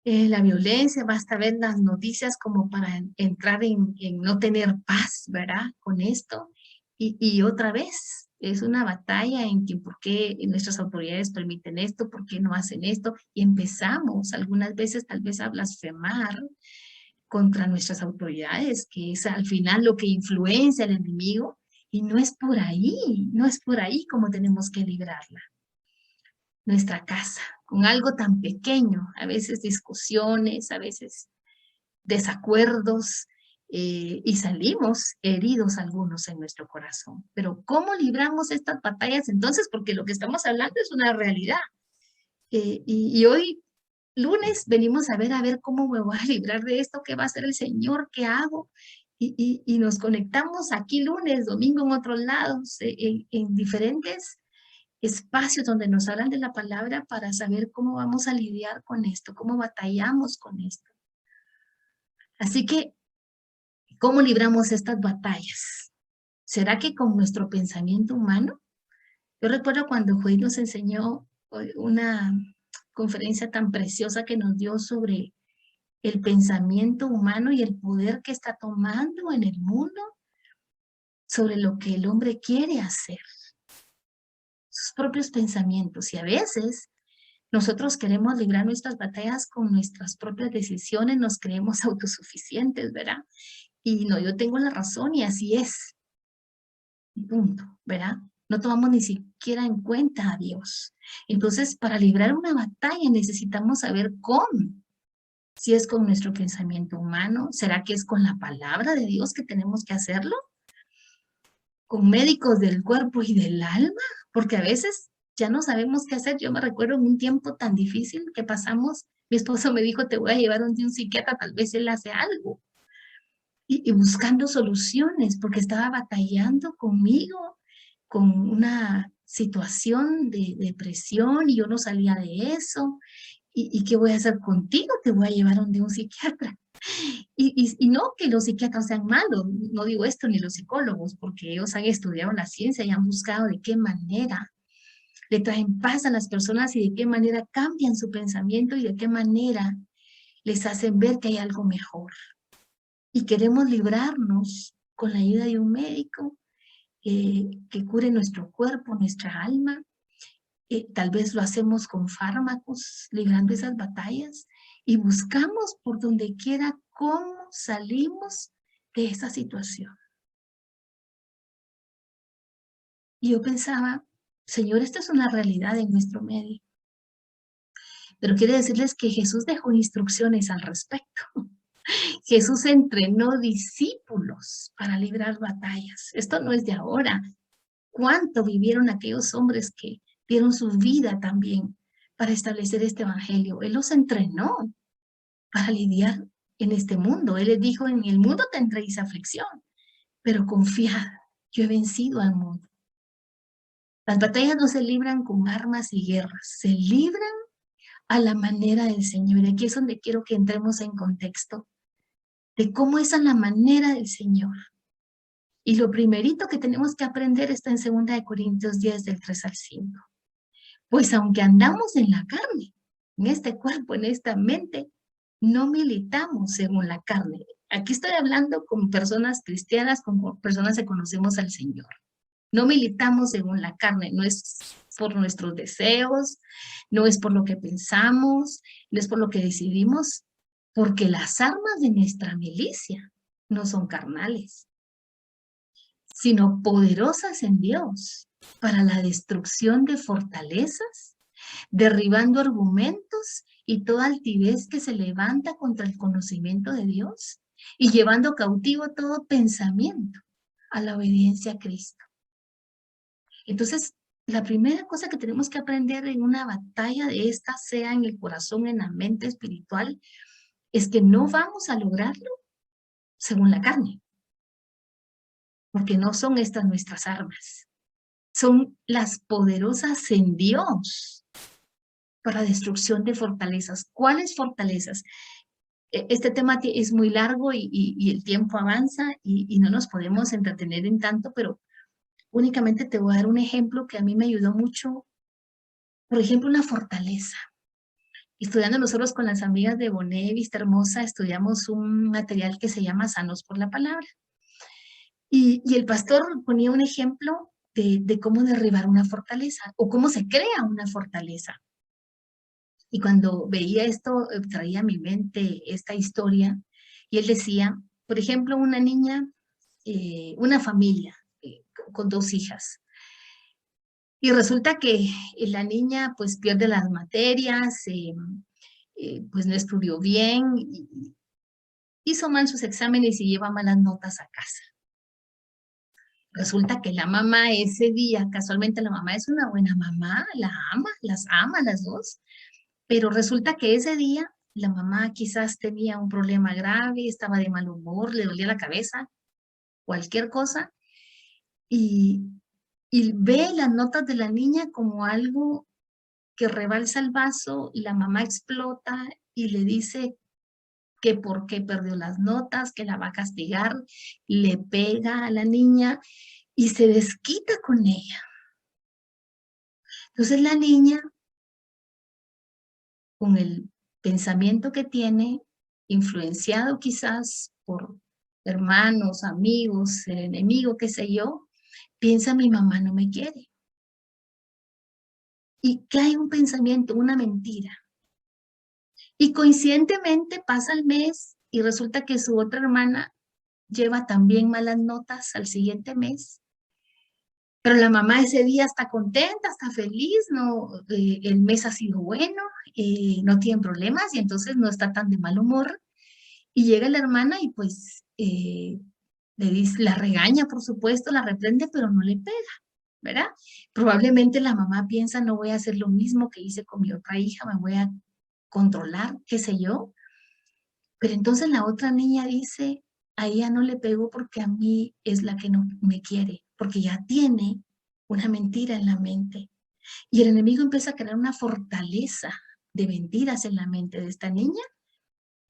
La violencia, basta ver las noticias como para entrar en no tener paz, ¿verdad? Con esto. Y otra vez, es una batalla en que por qué nuestras autoridades permiten esto, por qué no hacen esto. Y empezamos algunas veces tal vez a blasfemar contra nuestras autoridades, que es al final lo que influencia al enemigo. Y no es por ahí, no es por ahí como tenemos que librarla. Nuestra casa, con algo tan pequeño, a veces discusiones, a veces desacuerdos, y salimos heridos algunos en nuestro corazón. Pero ¿cómo libramos estas batallas entonces? Porque lo que estamos hablando es una realidad. Y hoy lunes venimos a ver cómo me voy a librar de esto, qué va a hacer el Señor, qué hago. Y nos conectamos aquí lunes, domingo en otros lados, en diferentes espacios donde nos hablan de la palabra para saber cómo vamos a lidiar con esto, cómo batallamos con esto. Así que, ¿cómo libramos estas batallas? ¿Será que con nuestro pensamiento humano? Yo recuerdo cuando Juan nos enseñó una conferencia tan preciosa que nos dio sobre el pensamiento humano y el poder que está tomando en el mundo sobre lo que el hombre quiere hacer. Sus propios pensamientos. Y a veces nosotros queremos librar nuestras batallas con nuestras propias decisiones, nos creemos autosuficientes, ¿verdad? Y no, yo tengo la razón y así es. Punto, ¿verdad? No tomamos ni siquiera en cuenta a Dios. Entonces, para librar una batalla necesitamos saber cómo. Si es con nuestro pensamiento humano, ¿será que es con la palabra de Dios que tenemos que hacerlo? ¿Con médicos del cuerpo y del alma? Porque a veces ya no sabemos qué hacer. Yo me recuerdo en un tiempo tan difícil que pasamos, mi esposo me dijo, te voy a llevar un psiquiatra, tal vez él hace algo. Y buscando soluciones, porque estaba batallando conmigo, con una situación de depresión y yo no salía de eso. ¿Y qué voy a hacer contigo? Te voy a llevar donde un psiquiatra. Y no que los psiquiatras sean malos, no digo esto ni los psicólogos, porque ellos han estudiado la ciencia y han buscado de qué manera le traen paz a las personas y de qué manera cambian su pensamiento y de qué manera les hacen ver que hay algo mejor. Y queremos librarnos con la ayuda de un médico que cure nuestro cuerpo, nuestra alma. Tal vez lo hacemos con fármacos, librando esas batallas, y buscamos por donde quiera cómo salimos de esa situación. Y yo pensaba, Señor, esto es una realidad en nuestro medio. Pero quiero decirles que Jesús dejó instrucciones al respecto. Jesús entrenó discípulos para librar batallas. Esto no es de ahora. ¿Cuánto vivieron aquellos hombres que dieron su vida también para establecer este evangelio? Él los entrenó para lidiar en este mundo. Él les dijo, en el mundo tendréis aflicción, pero confiad, yo he vencido al mundo. Las batallas no se libran con armas y guerras, se libran a la manera del Señor. Y aquí es donde quiero que entremos en contexto de cómo es a la manera del Señor. Y lo primerito que tenemos que aprender está en 2 Corintios 10, del 3 al 5. Pues aunque andamos en la carne, en este cuerpo, en esta mente, no militamos según la carne. Aquí estoy hablando con personas cristianas, con personas que conocemos al Señor. No militamos según la carne, no es por nuestros deseos, no es por lo que pensamos, no es por lo que decidimos, porque las armas de nuestra milicia no son carnales, sino poderosas en Dios para la destrucción de fortalezas, derribando argumentos y toda altivez que se levanta contra el conocimiento de Dios y llevando cautivo todo pensamiento a la obediencia a Cristo. Entonces, la primera cosa que tenemos que aprender en una batalla de esta, sea en el corazón, en la mente espiritual, es que no vamos a lograrlo según la carne, porque no son estas nuestras armas. Son las poderosas en Dios para destrucción de fortalezas. ¿Cuáles fortalezas? Este tema es muy largo y el tiempo avanza y no nos podemos entretener en tanto, pero únicamente te voy a dar un ejemplo que a mí me ayudó mucho. Por ejemplo, una fortaleza. Estudiando nosotros con las amigas de Bonet, Vista Hermosa, estudiamos un material que se llama Sanos por la Palabra. Y el pastor ponía un ejemplo de cómo derribar una fortaleza o cómo se crea una fortaleza. Y cuando veía esto, traía a mi mente esta historia, y él decía, por ejemplo, una niña, una familia con 2 hijas. Y resulta que la niña pues pierde las materias, pues no estudió bien, hizo mal sus exámenes y lleva malas notas a casa. Resulta que la mamá ese día, casualmente la mamá es una buena mamá, las ama las 2, Pero resulta que ese día la mamá quizás tenía un problema grave, estaba de mal humor, le dolía la cabeza, cualquier cosa, y, y ve las notas de la niña como algo que rebalsa el vaso, y la mamá explota y le dice que por qué perdió las notas, que la va a castigar, le pega a la niña y se desquita con ella. Entonces la niña, con el pensamiento que tiene, influenciado quizás por hermanos, amigos, el enemigo, qué sé yo, piensa mi mamá no me quiere. Y que hay un pensamiento, una mentira. Y coincidentemente pasa el mes y resulta que su otra hermana lleva también malas notas al siguiente mes. Pero la mamá ese día está contenta, está feliz, no, el mes ha sido bueno, no tienen problemas y entonces no está tan de mal humor. Y llega la hermana y pues le dice, la regaña, por supuesto, la reprende, pero no le pega, ¿verdad? Probablemente la mamá piensa, no voy a hacer lo mismo que hice con mi otra hija, me voy a controlar, qué sé yo. Pero entonces la otra niña dice, a ella no le pegó porque a mí es la que no me quiere, porque ya tiene una mentira en la mente. Y el enemigo empieza a crear una fortaleza de mentiras en la mente de esta niña.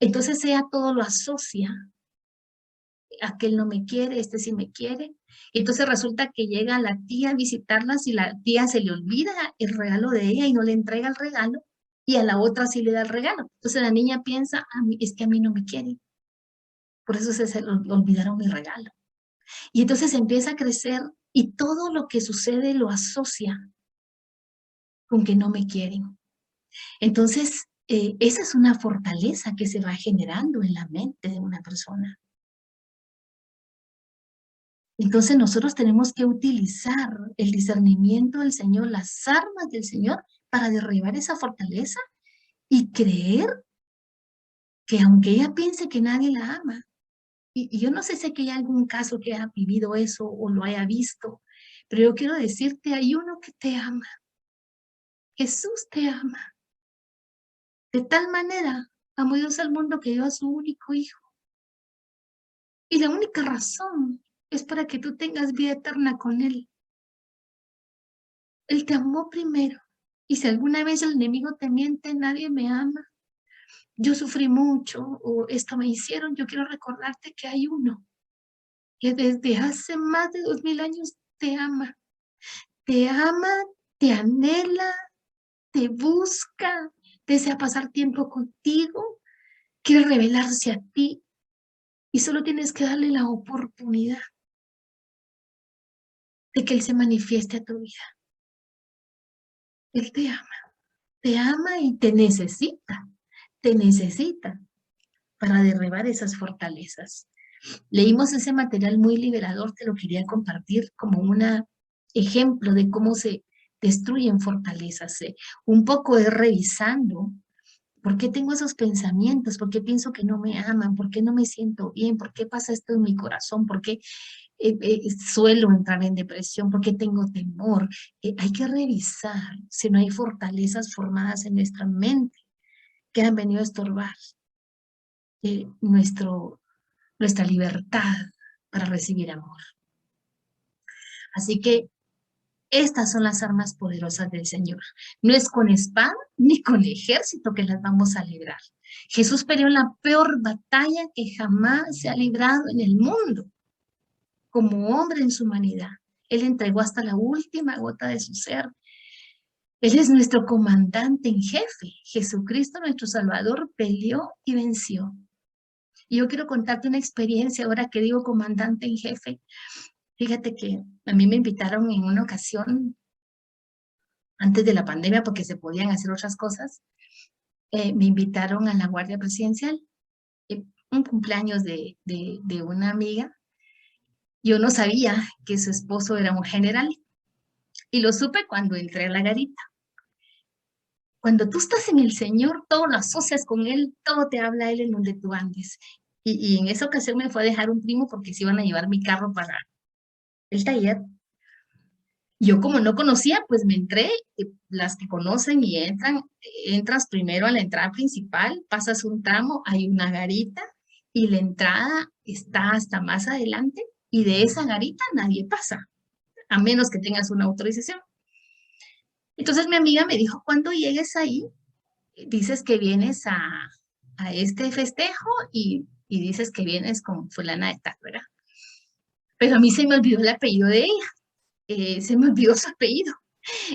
Entonces ella todo lo asocia. Aquel no me quiere, este sí me quiere. Entonces resulta que llega la tía a visitarlas y la tía se le olvida el regalo de ella y no le entrega el regalo. Y a la otra sí le da el regalo. Entonces la niña piensa, a mí, es que a mí no me quiere. Por eso se olvidaron mi regalo. Y entonces empieza a crecer y todo lo que sucede lo asocia con que no me quieren. Entonces, esa es una fortaleza que se va generando en la mente de una persona. Entonces nosotros tenemos que utilizar el discernimiento del Señor, las armas del Señor, para derribar esa fortaleza y creer que aunque ella piense que nadie la ama, y yo no sé si hay algún caso que haya vivido eso o lo haya visto, pero yo quiero decirte, hay uno que te ama. Jesús te ama. De tal manera amó Dios al mundo que dio a su único hijo. Y la única razón es para que tú tengas vida eterna con Él. Él te amó primero. Y si alguna vez el enemigo te miente, nadie me ama, yo sufrí mucho o esto me hicieron, yo quiero recordarte que hay uno que desde hace más de 2000 años te ama, te anhela, te busca, desea pasar tiempo contigo, quiere revelarse a ti y solo tienes que darle la oportunidad de que Él se manifieste a tu vida. Él te ama y te necesita para derribar esas fortalezas. Leímos ese material muy liberador, te lo quería compartir como un ejemplo de cómo se destruyen fortalezas. Un poco es revisando por qué tengo esos pensamientos, por qué pienso que no me aman, por qué no me siento bien, por qué pasa esto en mi corazón, por qué suelo entrar en depresión, por qué tengo temor. Hay que revisar si no hay fortalezas formadas en nuestra mente que han venido a estorbar nuestra libertad para recibir amor. Así que estas son las armas poderosas del Señor. No es con espada ni con ejército que las vamos a librar. Jesús peleó la peor batalla que jamás se ha librado en el mundo. Como hombre en su humanidad, Él entregó hasta la última gota de su ser. Él es nuestro comandante en jefe. Jesucristo, nuestro Salvador, peleó y venció. Y yo quiero contarte una experiencia ahora que digo comandante en jefe. Fíjate que a mí me invitaron en una ocasión, antes de la pandemia, porque se podían hacer otras cosas, me invitaron a la Guardia Presidencial, un cumpleaños de una amiga. Yo no sabía que su esposo era un general, y lo supe cuando entré a la garita. Cuando tú estás en el Señor, todo lo asocias con Él, todo te habla a Él en donde tú andes. Y en esa ocasión me fue a dejar un primo porque se iban a llevar mi carro para el taller. Yo como no conocía, pues me entré, las que conocen y entras primero a la entrada principal, pasas un tramo, hay una garita y la entrada está hasta más adelante y de esa garita nadie pasa, a menos que tengas una autorización. Entonces mi amiga me dijo, cuando llegues ahí, dices que vienes a este festejo y dices que vienes con fulana de tal, ¿verdad? Pero a mí se me olvidó el apellido de ella, se me olvidó su apellido.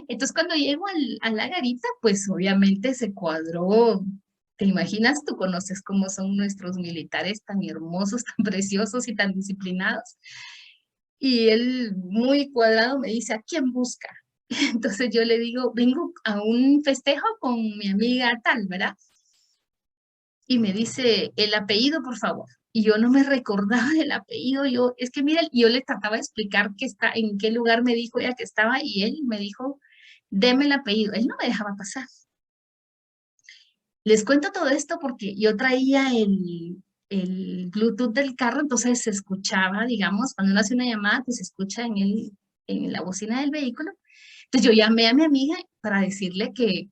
Entonces cuando llego a la garita, pues obviamente se cuadró. ¿Te imaginas? Tú conoces cómo son nuestros militares tan hermosos, tan preciosos y tan disciplinados. Y él muy cuadrado me dice, ¿a quién busca? Entonces yo le digo, vengo a un festejo con mi amiga tal, ¿verdad? Y me dice, el apellido, por favor. Y yo no me recordaba del apellido. Es que mira, yo le trataba de explicar en qué lugar me dijo ella que estaba y él me dijo, deme el apellido. Él no me dejaba pasar. Les cuento todo esto porque yo traía el Bluetooth del carro, entonces se escuchaba, digamos, cuando uno hace una llamada, pues se escucha en la bocina del vehículo. Entonces yo llamé a mi amiga para decirle que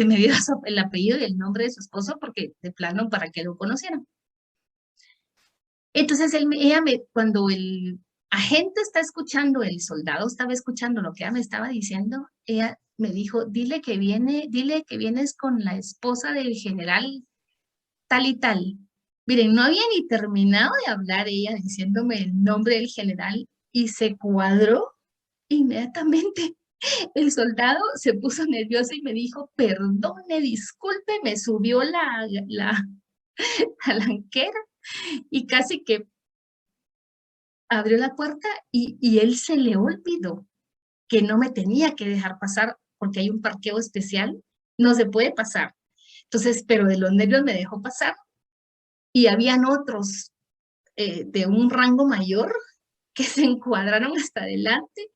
me diera el apellido y el nombre de su esposo, porque de plano para que lo conocieran. Entonces cuando el agente está escuchando, el soldado estaba escuchando lo que ella me estaba diciendo, ella me dijo, dile que vienes con la esposa del general tal y tal. Miren, no había ni terminado de hablar ella diciéndome el nombre del general y se cuadró inmediatamente. El soldado se puso nervioso y me dijo, perdone, disculpe, me subió la palanquera y casi que abrió la puerta y él se le olvidó que no me tenía que dejar pasar porque hay un parqueo especial, no se puede pasar. Entonces, pero de los nervios me dejó pasar y habían otros de un rango mayor que se encuadraron hasta adelante,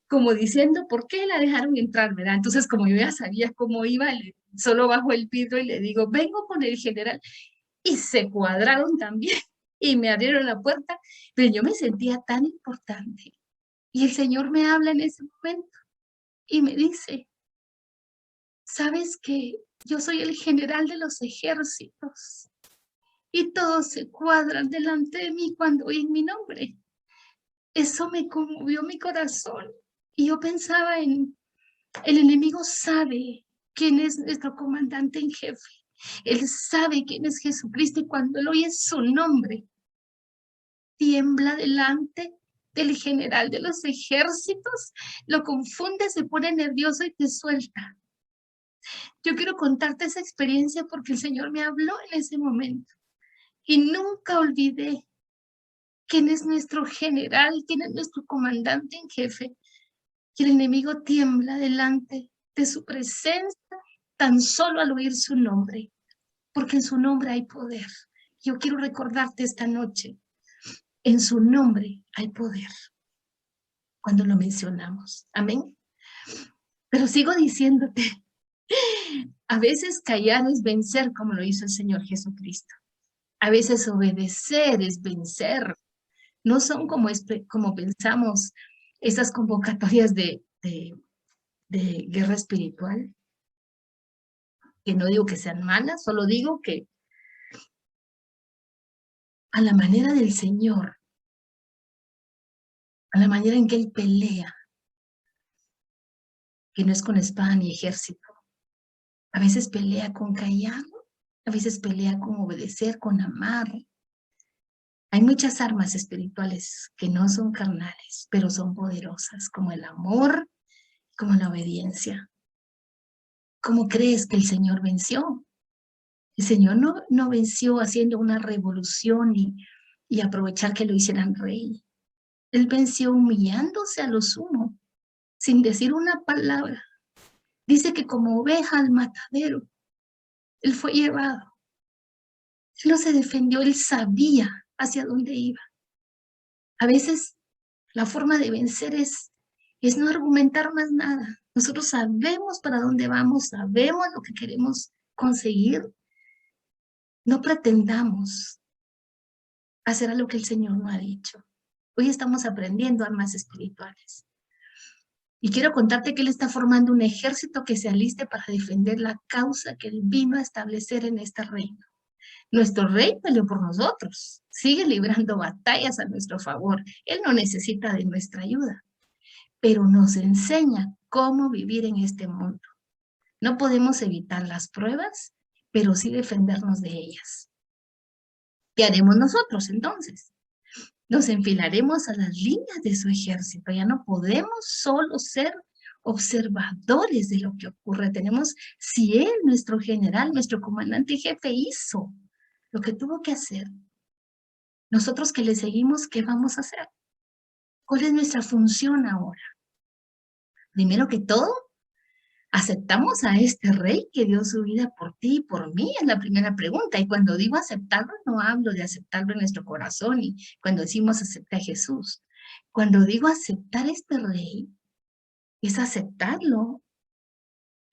como diciendo, ¿por qué la dejaron entrar, verdad? Entonces, como yo ya sabía cómo iba, solo bajo el vidrio y le digo, vengo con el general, y se cuadraron también, y me abrieron la puerta, pero yo me sentía tan importante. Y el Señor me habla en ese momento, y me dice, ¿sabes que yo soy el general de los ejércitos? Y todos se cuadran delante de mí cuando oyen mi nombre. Eso me conmovió mi corazón. Y yo pensaba el enemigo sabe quién es nuestro comandante en jefe. Él sabe quién es Jesucristo y cuando él oye su nombre, tiembla delante del general de los ejércitos, lo confunde, se pone nervioso y te suelta. Yo quiero contarte esa experiencia porque el Señor me habló en ese momento y nunca olvidé quién es nuestro general, quién es nuestro comandante en jefe. Y el enemigo tiembla delante de su presencia tan solo al oír su nombre, porque en su nombre hay poder. Yo quiero recordarte esta noche, en su nombre hay poder, cuando lo mencionamos. Amén. Pero sigo diciéndote, a veces callar es vencer como lo hizo el Señor Jesucristo. A veces obedecer es vencer. No son como pensamos esas convocatorias de guerra espiritual, que no digo que sean malas, solo digo que a la manera del Señor, a la manera en que Él pelea, que no es con espada ni ejército. A veces pelea con callar, a veces pelea con obedecer, con amar. Hay muchas armas espirituales que no son carnales, pero son poderosas, como el amor, como la obediencia. ¿Cómo crees que el Señor venció? El Señor no venció haciendo una revolución y aprovechar que lo hicieran rey. Él venció humillándose a lo sumo, sin decir una palabra. Dice que como oveja al matadero, él fue llevado. Él no se defendió, él sabía hacia dónde iba. A veces la forma de vencer es no argumentar más nada. Nosotros sabemos para dónde vamos, sabemos lo que queremos conseguir. No pretendamos hacer algo que el Señor no ha dicho. Hoy estamos aprendiendo armas espirituales. Y quiero contarte que Él está formando un ejército que se aliste para defender la causa que Él vino a establecer en este reino. Nuestro rey peleó por nosotros, sigue librando batallas a nuestro favor. Él no necesita de nuestra ayuda, pero nos enseña cómo vivir en este mundo. No podemos evitar las pruebas, pero sí defendernos de ellas. ¿Qué haremos nosotros entonces? Nos enfilaremos a las líneas de su ejército. Ya no podemos solo ser observadores de lo que ocurre. Si Él, nuestro general, nuestro comandante y jefe, hizo lo que tuvo que hacer, nosotros que le seguimos, ¿qué vamos a hacer? ¿Cuál es nuestra función ahora? Primero que todo, ¿aceptamos a este rey que dio su vida por ti y por mí? Es la primera pregunta. Y cuando digo aceptarlo, no hablo de aceptarlo en nuestro corazón y cuando decimos aceptar a Jesús. Cuando digo aceptar a este rey, es aceptarlo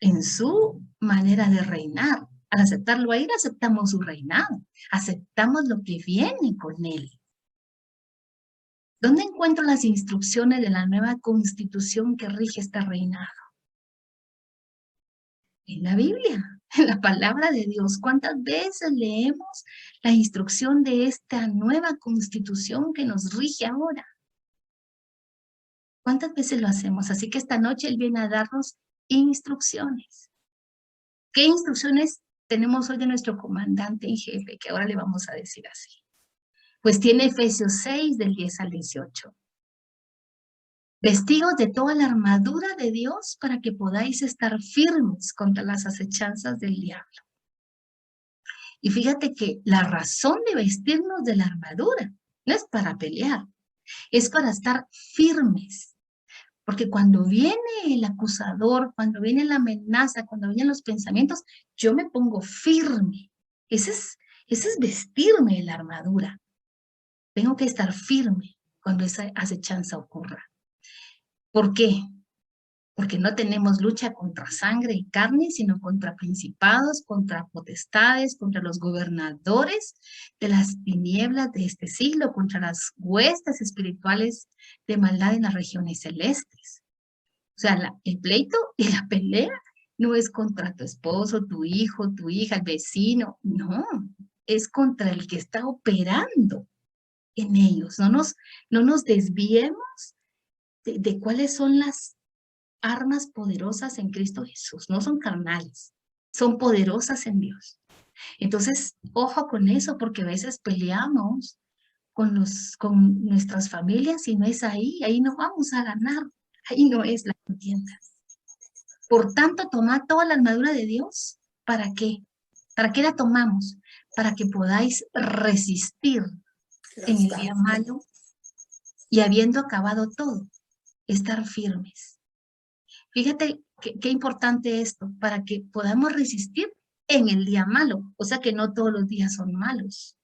en su manera de reinar. Al aceptarlo a él, aceptamos su reinado. Aceptamos lo que viene con él. ¿Dónde encuentro las instrucciones de la nueva constitución que rige este reinado? En la Biblia, en la palabra de Dios. ¿Cuántas veces leemos la instrucción de esta nueva constitución que nos rige ahora? ¿Cuántas veces lo hacemos? Así que esta noche Él viene a darnos instrucciones. ¿Qué instrucciones tenemos hoy de nuestro comandante en jefe? Que ahora le vamos a decir así. Pues tiene Efesios 6, del 10 al 18. Vestidos de toda la armadura de Dios para que podáis estar firmes contra las acechanzas del diablo. Y fíjate que la razón de vestirnos de la armadura no es para pelear, es para estar firmes. Porque cuando viene el acusador, cuando viene la amenaza, cuando vienen los pensamientos, yo me pongo firme. Ese es vestirme de la armadura. Tengo que estar firme cuando esa acechanza ocurra. ¿Por qué? Porque no tenemos lucha contra sangre y carne, sino contra principados, contra potestades, contra los gobernadores de las tinieblas de este siglo, contra las huestes espirituales de maldad en las regiones celestes. O sea, el pleito y la pelea no es contra tu esposo, tu hijo, tu hija, el vecino, no, es contra el que está operando en ellos. No nos desviemos de cuáles son las armas poderosas en Cristo Jesús. No son carnales, son poderosas en Dios. Entonces, ojo con eso, porque a veces peleamos con nuestras familias y no es ahí no vamos a ganar, ahí no es la contienda. Por tanto, tomad toda la armadura de Dios. ¿Para qué? ¿Para qué la tomamos? Para que podáis resistir en el día malo y habiendo acabado todo, estar firmes. Fíjate qué importante esto, para que podamos resistir en el día malo, o sea que no todos los días son malos.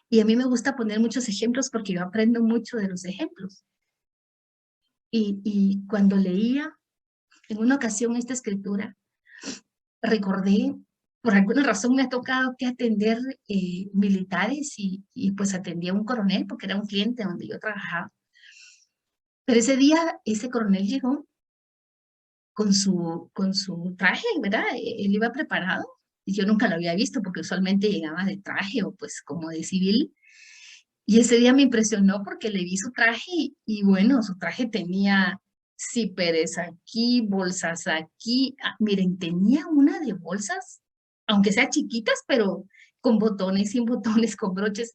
Y a mí me gusta poner muchos ejemplos porque yo aprendo mucho de los ejemplos. Y cuando leía en una ocasión esta escritura, recordé, por alguna razón me ha tocado que atender militares y pues atendí a un coronel porque era un cliente donde yo trabajaba. Pero ese día ese coronel llegó con su traje, ¿verdad? Él iba preparado y yo nunca lo había visto porque usualmente llegaba de traje o pues como de civil. Y ese día me impresionó porque le vi su traje y bueno, su traje tenía zíperes aquí, bolsas aquí. Miren, tenía una de bolsas, aunque sea chiquitas, pero con botones, sin botones, con broches.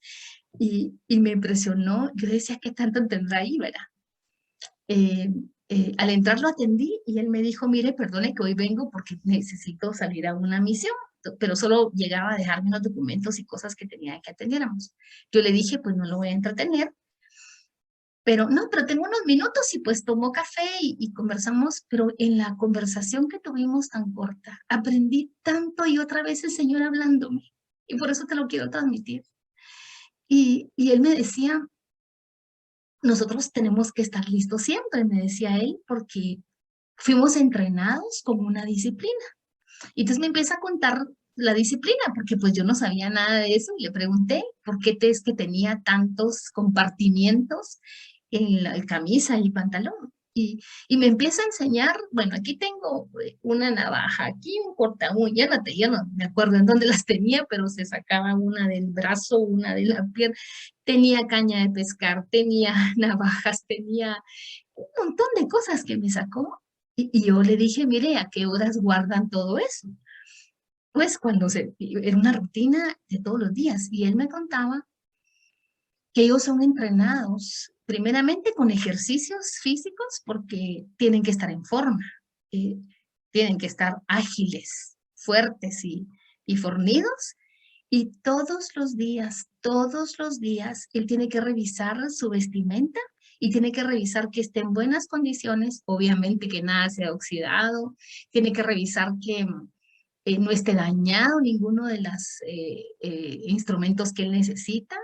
Y me impresionó. Yo decía, ¿qué tanto tendrá ahí, verdad? Al entrar lo atendí y él me dijo, mire, perdone que hoy vengo porque necesito salir a una misión, pero solo llegaba a dejarme unos documentos y cosas que tenía que atendiéramos. Yo le dije, pues no lo voy a entretener, pero tengo unos minutos y pues tomó café y conversamos, pero en la conversación que tuvimos tan corta, aprendí tanto y otra vez el Señor hablándome y por eso te lo quiero transmitir. Y él me decía, nosotros tenemos que estar listos siempre, me decía él, porque fuimos entrenados con una disciplina. Y entonces me empieza a contar la disciplina, porque pues yo no sabía nada de eso, y le pregunté por qué es que tenía tantos compartimientos en la camisa y pantalón. Y me empieza a enseñar, bueno, aquí tengo una navaja, aquí un corta uña, ya no me acuerdo en dónde las tenía, pero se sacaba una del brazo, una de la pierna, tenía caña de pescar, tenía navajas, tenía un montón de cosas que me sacó. Y yo le dije, mire, ¿a qué horas guardan todo eso? Pues era una rutina de todos los días. Y él me contaba que ellos son entrenados primeramente con ejercicios físicos porque tienen que estar en forma, eh, tienen que estar ágiles, fuertes y fornidos. Y todos los días, él tiene que revisar su vestimenta y tiene que revisar que esté en buenas condiciones, obviamente que nada sea oxidado, tiene que revisar que no esté dañado ninguno de los instrumentos que él necesita.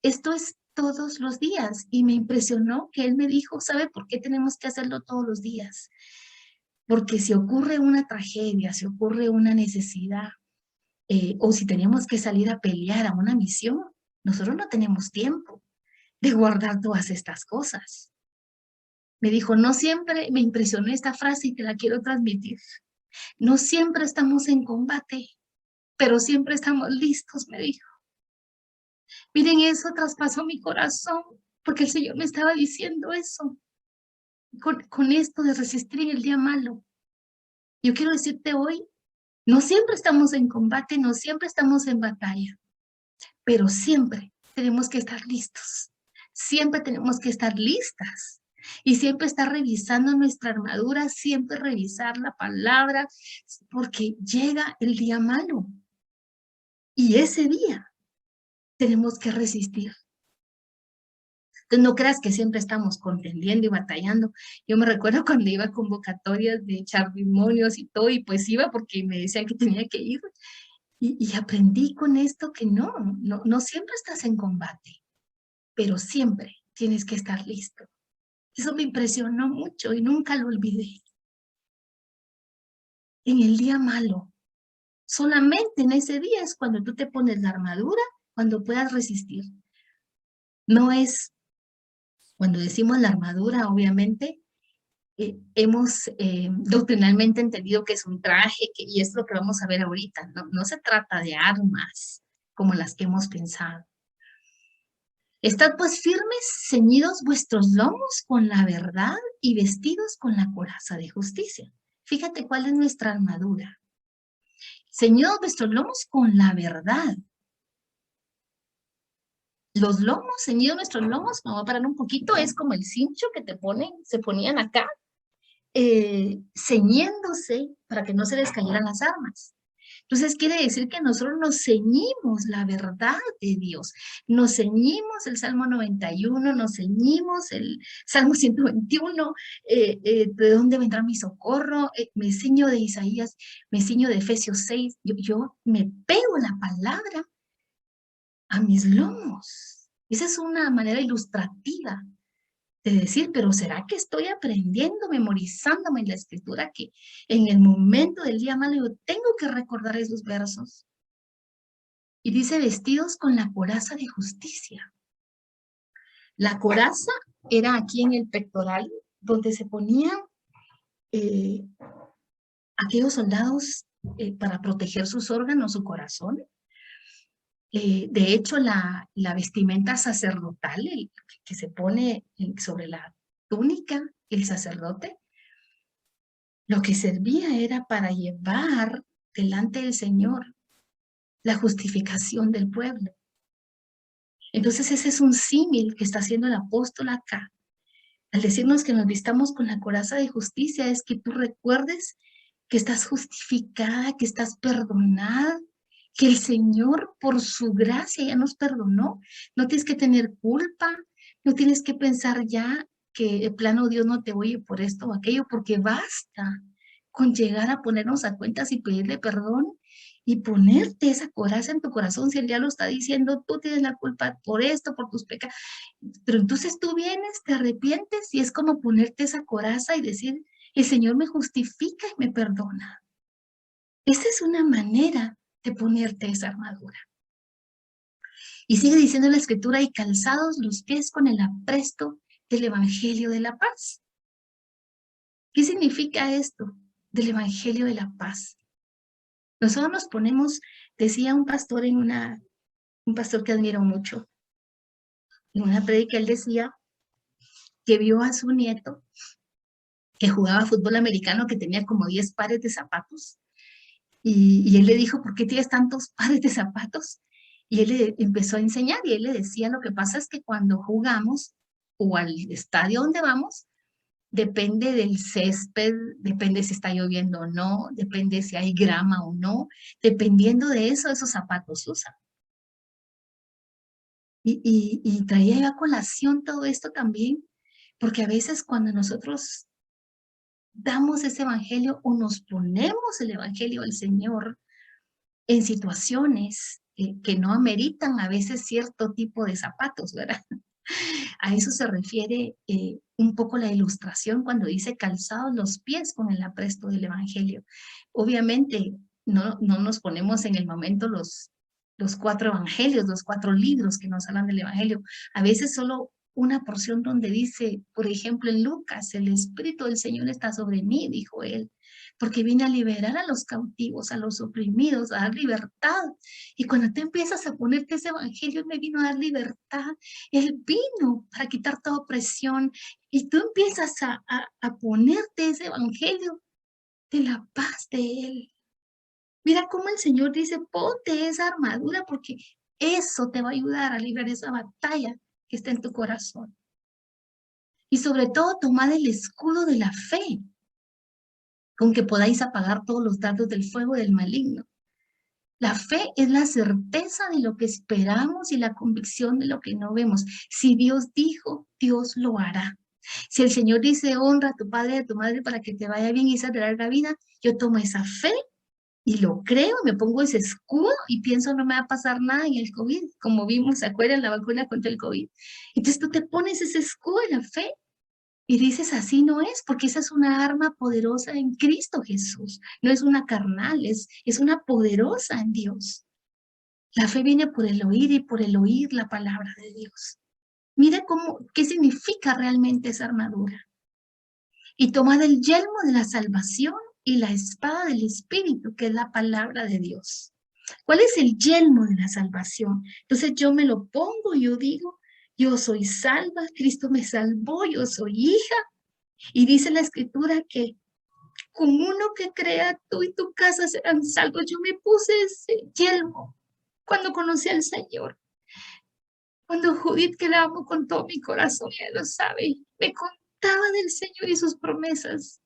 Esto es todos los días y me impresionó que él me dijo, ¿sabe por qué tenemos que hacerlo todos los días? Porque si ocurre una tragedia, si ocurre una necesidad, o si tenemos que salir a pelear a una misión, nosotros no tenemos tiempo de guardar todas estas cosas. Me dijo, no siempre, me impresionó esta frase y te la quiero transmitir. No siempre estamos en combate, pero siempre estamos listos, me dijo. Miren, eso traspasó mi corazón, porque el Señor me estaba diciendo eso, con esto de resistir en el día malo. Yo quiero decirte hoy, no siempre estamos en combate, no siempre estamos en batalla, pero siempre tenemos que estar listos. Siempre tenemos que estar listas y siempre estar revisando nuestra armadura, siempre revisar la palabra, porque llega el día malo. Y ese día tenemos que resistir. Entonces no creas que siempre estamos contendiendo y batallando. Yo me recuerdo cuando iba a convocatorias de echar demonios y todo, y pues iba porque me decían que tenía que ir. Y aprendí con esto que no siempre estás en combate, pero siempre tienes que estar listo. Eso me impresionó mucho y nunca lo olvidé. En el día malo, solamente en ese día es cuando tú te pones la armadura, cuando puedas resistir. No es, cuando decimos la armadura, obviamente, hemos doctrinalmente entendido que es un traje, y es lo que vamos a ver ahorita. No se trata de armas como las que hemos pensado. Estad pues firmes, ceñidos vuestros lomos con la verdad y vestidos con la coraza de justicia. Fíjate cuál es nuestra armadura. Ceñidos vuestros lomos con la verdad. Los lomos, ceñidos nuestros lomos, me voy a parar un poquito, es como el cincho que se ponían acá, ceñiéndose para que no se les cayeran las armas. Entonces quiere decir que nosotros nos ceñimos la verdad de Dios, nos ceñimos el Salmo 91, nos ceñimos el Salmo 121, ¿de dónde vendrá mi socorro? Me ceño de Isaías, me ceño de Efesios 6, yo me pego la palabra a mis lomos. Esa es una manera ilustrativa de decir, pero ¿será que estoy aprendiendo, memorizándome en la escritura que en el momento del día malo yo tengo que recordar esos versos? Y dice, vestidos con la coraza de justicia. La coraza era aquí en el pectoral, donde se ponían aquellos soldados para proteger sus órganos, su corazón. De hecho, la vestimenta sacerdotal que se pone sobre la túnica, el sacerdote, lo que servía era para llevar delante del Señor la justificación del pueblo. Entonces ese es un símil que está haciendo el apóstol acá. Al decirnos que nos vistamos con la coraza de justicia, es que tú recuerdes que estás justificada, que estás perdonada, que el Señor por su gracia ya nos perdonó. No tienes que tener culpa, no tienes que pensar ya que de plano Dios no te oye por esto o aquello, porque basta con llegar a ponernos a cuentas y pedirle perdón y ponerte esa coraza en tu corazón. Si Él ya lo está diciendo, tú tienes la culpa por esto, por tus pecados. Pero entonces tú vienes, te arrepientes y es como ponerte esa coraza y decir, el Señor me justifica y me perdona. Esa es una manera de ponerte esa armadura. Y sigue diciendo la escritura, y calzados los pies con el apresto del evangelio de la paz. ¿Qué significa esto del Evangelio de la paz? Nosotros nos ponemos, decía un pastor un pastor que admiro mucho, en una prédica él decía que vio a su nieto que jugaba fútbol americano, que tenía como 10 pares de zapatos, y él le dijo, ¿por qué tienes tantos pares de zapatos? Y él le empezó a enseñar, y él le decía, lo que pasa es que cuando jugamos, o al estadio donde vamos, depende del césped, depende si está lloviendo o no, depende si hay grama o no, dependiendo de eso, esos zapatos usan. Y traía a colación todo esto también, porque a veces cuando nosotros damos ese evangelio o nos ponemos el evangelio del Señor en situaciones que no ameritan a veces cierto tipo de zapatos, ¿verdad? A eso se refiere un poco la ilustración cuando dice calzados los pies con el apresto del evangelio. Obviamente no nos ponemos en el momento los 4 evangelios, los 4 libros que nos hablan del evangelio. A veces solo una porción donde dice, por ejemplo, en Lucas, el Espíritu del Señor está sobre mí, dijo él, porque vine a liberar a los cautivos, a los oprimidos, a dar libertad. Y cuando tú empiezas a ponerte ese evangelio, me vino a dar libertad. Él vino para quitar toda opresión. Y tú empiezas a ponerte ese evangelio de la paz de Él. Mira cómo el Señor dice, ponte esa armadura porque eso te va a ayudar a librar esa batalla que está en tu corazón. Y sobre todo, tomad el escudo de la fe, con que podáis apagar todos los dardos del fuego del maligno. La fe es la certeza de lo que esperamos y la convicción de lo que no vemos. Si Dios dijo, Dios lo hará. Si el Señor dice, honra a tu padre y a tu madre para que te vaya bien y se te larga vida, yo tomo esa fe y lo creo, me pongo ese escudo y pienso no me va a pasar nada en el COVID, como vimos, ¿se acuerdan? La vacuna contra el COVID. Entonces tú te pones ese escudo de la fe y dices, así no es, porque esa es una arma poderosa en Cristo Jesús. No es una carnal, es una poderosa en Dios. La fe viene por el oír y por el oír la palabra de Dios. Mira qué significa realmente esa armadura. Y tomad el yelmo de la salvación y la espada del Espíritu, que es la palabra de Dios. ¿Cuál es el yelmo de la salvación? Entonces yo me lo pongo, yo digo, yo soy salva, Cristo me salvó, yo soy hija. Y dice la Escritura que con uno que crea, tú y tu casa serán salvos. Yo me puse ese yelmo cuando conocí al Señor. Cuando Judith, que la amo con todo mi corazón, ella lo sabe, me contaba del Señor y sus promesas.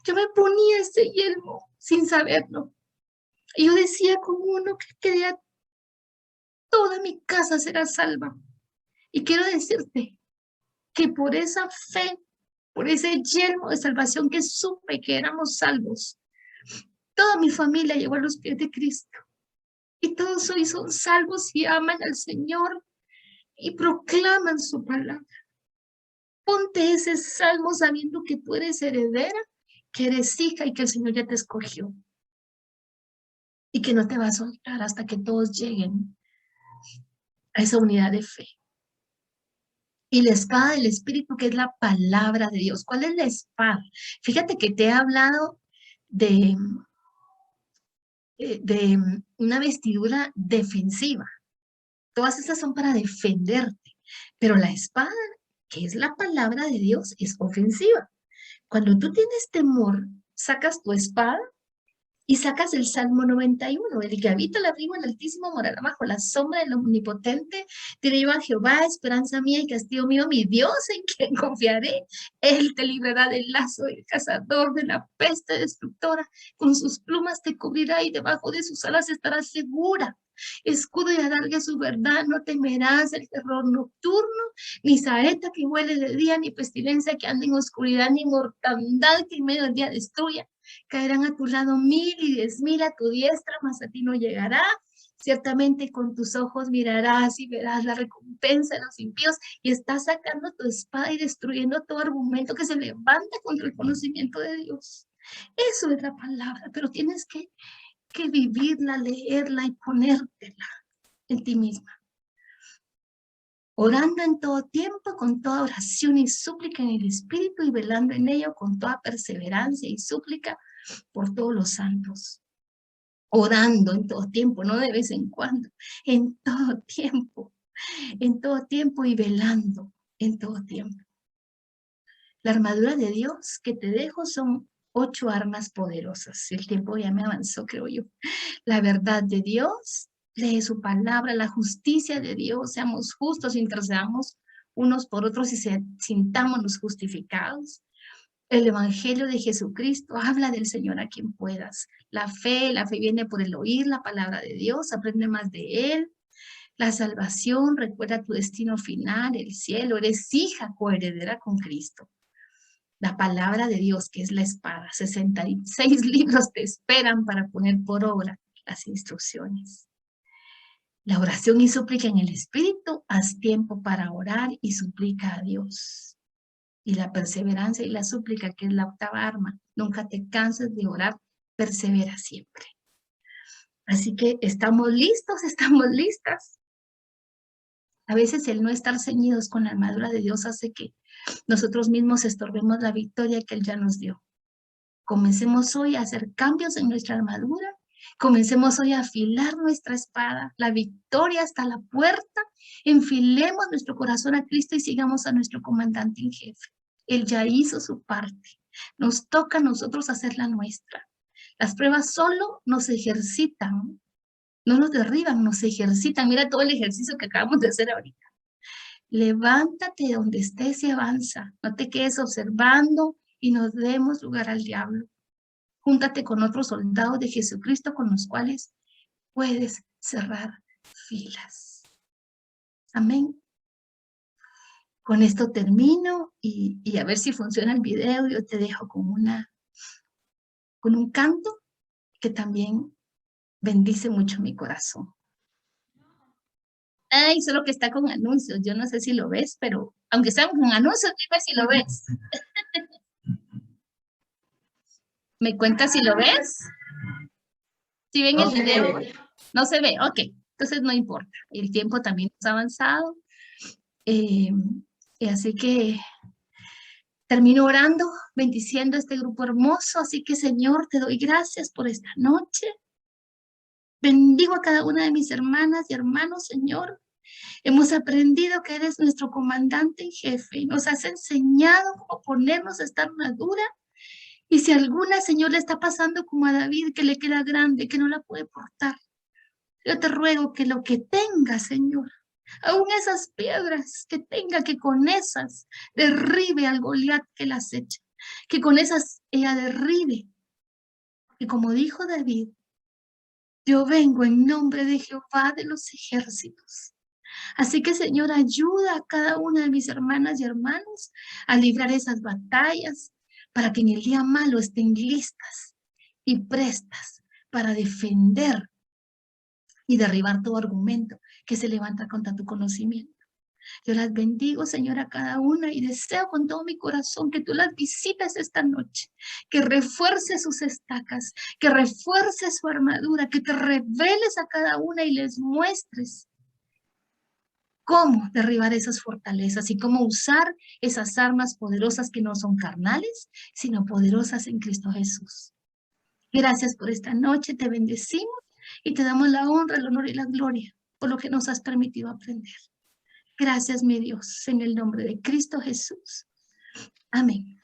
Yo me ponía ese yelmo sin saberlo. Y yo decía, con uno que crea, toda mi casa será salva. Y quiero decirte que por esa fe, por ese yelmo de salvación que supe que éramos salvos, toda mi familia llegó a los pies de Cristo. Y todos hoy son salvos y aman al Señor y proclaman su palabra. Ponte ese salmo sabiendo que tú eres heredera, que eres hija y que el Señor ya te escogió. Y que no te va a soltar hasta que todos lleguen a esa unidad de fe. Y la espada del Espíritu, que es la palabra de Dios. ¿Cuál es la espada? Fíjate que te he hablado de una vestidura defensiva. Todas estas son para defenderte. Pero la espada, que es la palabra de Dios, es ofensiva. Cuando tú tienes temor, sacas tu espada y sacas el Salmo 91, el que habita el abrigo del Altísimo morará bajo la sombra del Omnipotente. Diré yo a Jehová, esperanza mía y castillo mío, mi Dios en quien confiaré. Él te librará del lazo del cazador, de la peste destructora. Con sus plumas te cubrirá y debajo de sus alas estarás segura. Escudo y adarga su verdad, no temerás el terror nocturno, ni saeta que huele de día, ni pestilencia que ande en oscuridad, ni mortandad que en medio del día destruya. Caerán a tu lado 1000 y 10,000 a tu diestra, mas a ti no llegará. Ciertamente con tus ojos mirarás y verás la recompensa de los impíos, y estás sacando tu espada y destruyendo todo argumento que se levanta contra el conocimiento de Dios. Eso es la palabra, pero tienes que vivirla, leerla y ponértela en ti misma. orando en todo tiempo, con toda oración y súplica en el Espíritu, y velando en ello con toda perseverancia y súplica por todos los santos. Orando en todo tiempo, no de vez en cuando, en todo tiempo y velando en todo tiempo. La armadura de Dios que te dejo son 8 armas poderosas. El tiempo ya me avanzó, creo yo. La verdad de Dios, lee su palabra, la justicia de Dios, seamos justos, intercedamos unos por otros y sintámonos justificados. El evangelio de Jesucristo, habla del Señor a quien puedas. La fe viene por el oír la palabra de Dios, aprende más de Él. La salvación, recuerda tu destino final, el cielo, eres hija coheredera con Cristo. La palabra de Dios, que es la espada, 66 libros te esperan para poner por obra las instrucciones. La oración y súplica en el Espíritu, haz tiempo para orar y suplica a Dios. Y la perseverancia y la súplica, que es la 8ª arma, nunca te canses de orar, persevera siempre. Así que estamos listos, estamos listas. A veces el no estar ceñidos con la armadura de Dios hace que nosotros mismos estorbemos la victoria que Él ya nos dio. Comencemos hoy a hacer cambios en nuestra armadura. Comencemos hoy a afilar nuestra espada. La victoria está a la puerta. Enfilemos nuestro corazón a Cristo y sigamos a nuestro comandante en jefe. Él ya hizo su parte. Nos toca a nosotros hacer la nuestra. Las pruebas solo nos ejercitan. No nos derriban, nos ejercitan. Mira todo el ejercicio que acabamos de hacer ahorita. Levántate de donde estés y avanza. No te quedes observando y no demos lugar al diablo. Júntate con otros soldados de Jesucristo con los cuales puedes cerrar filas. Amén. Con esto termino y a ver si funciona el video. Yo te dejo con un canto que también bendice mucho mi corazón. Ay, solo que está con anuncios. Yo no sé si lo ves, pero aunque sea con anuncios, dime si lo ves. ¿Me cuentas si lo ves? Si ven el video, no se ve, ok, entonces no importa. El tiempo también está avanzado. Así que termino orando, bendiciendo a este grupo hermoso. Así que, Señor, te doy gracias por esta noche. Bendigo a cada una de mis hermanas y hermanos, Señor. Hemos aprendido que eres nuestro comandante en jefe y nos has enseñado cómo ponernos esta armadura. Y si alguna, Señor, le está pasando como a David, que le queda grande, que no la puede portar, yo te ruego que lo que tenga, Señor, aún esas piedras que tenga, que con esas derribe al Goliat que las echa, que con esas ella derribe. Y como dijo David, yo vengo en nombre de Jehová de los ejércitos. Así que, Señor, ayuda a cada una de mis hermanas y hermanos a librar esas batallas para que en el día malo estén listas y prestas para defender y derribar todo argumento que se levanta contra tu conocimiento. Yo las bendigo, Señor, a cada una y deseo con todo mi corazón que tú las visites esta noche, que refuerces sus estacas, que refuerces su armadura, que te reveles a cada una y les muestres cómo derribar esas fortalezas y cómo usar esas armas poderosas que no son carnales, sino poderosas en Cristo Jesús. Gracias por esta noche, te bendecimos y te damos la honra, el honor y la gloria por lo que nos has permitido aprender. Gracias, mi Dios, en el nombre de Cristo Jesús. Amén.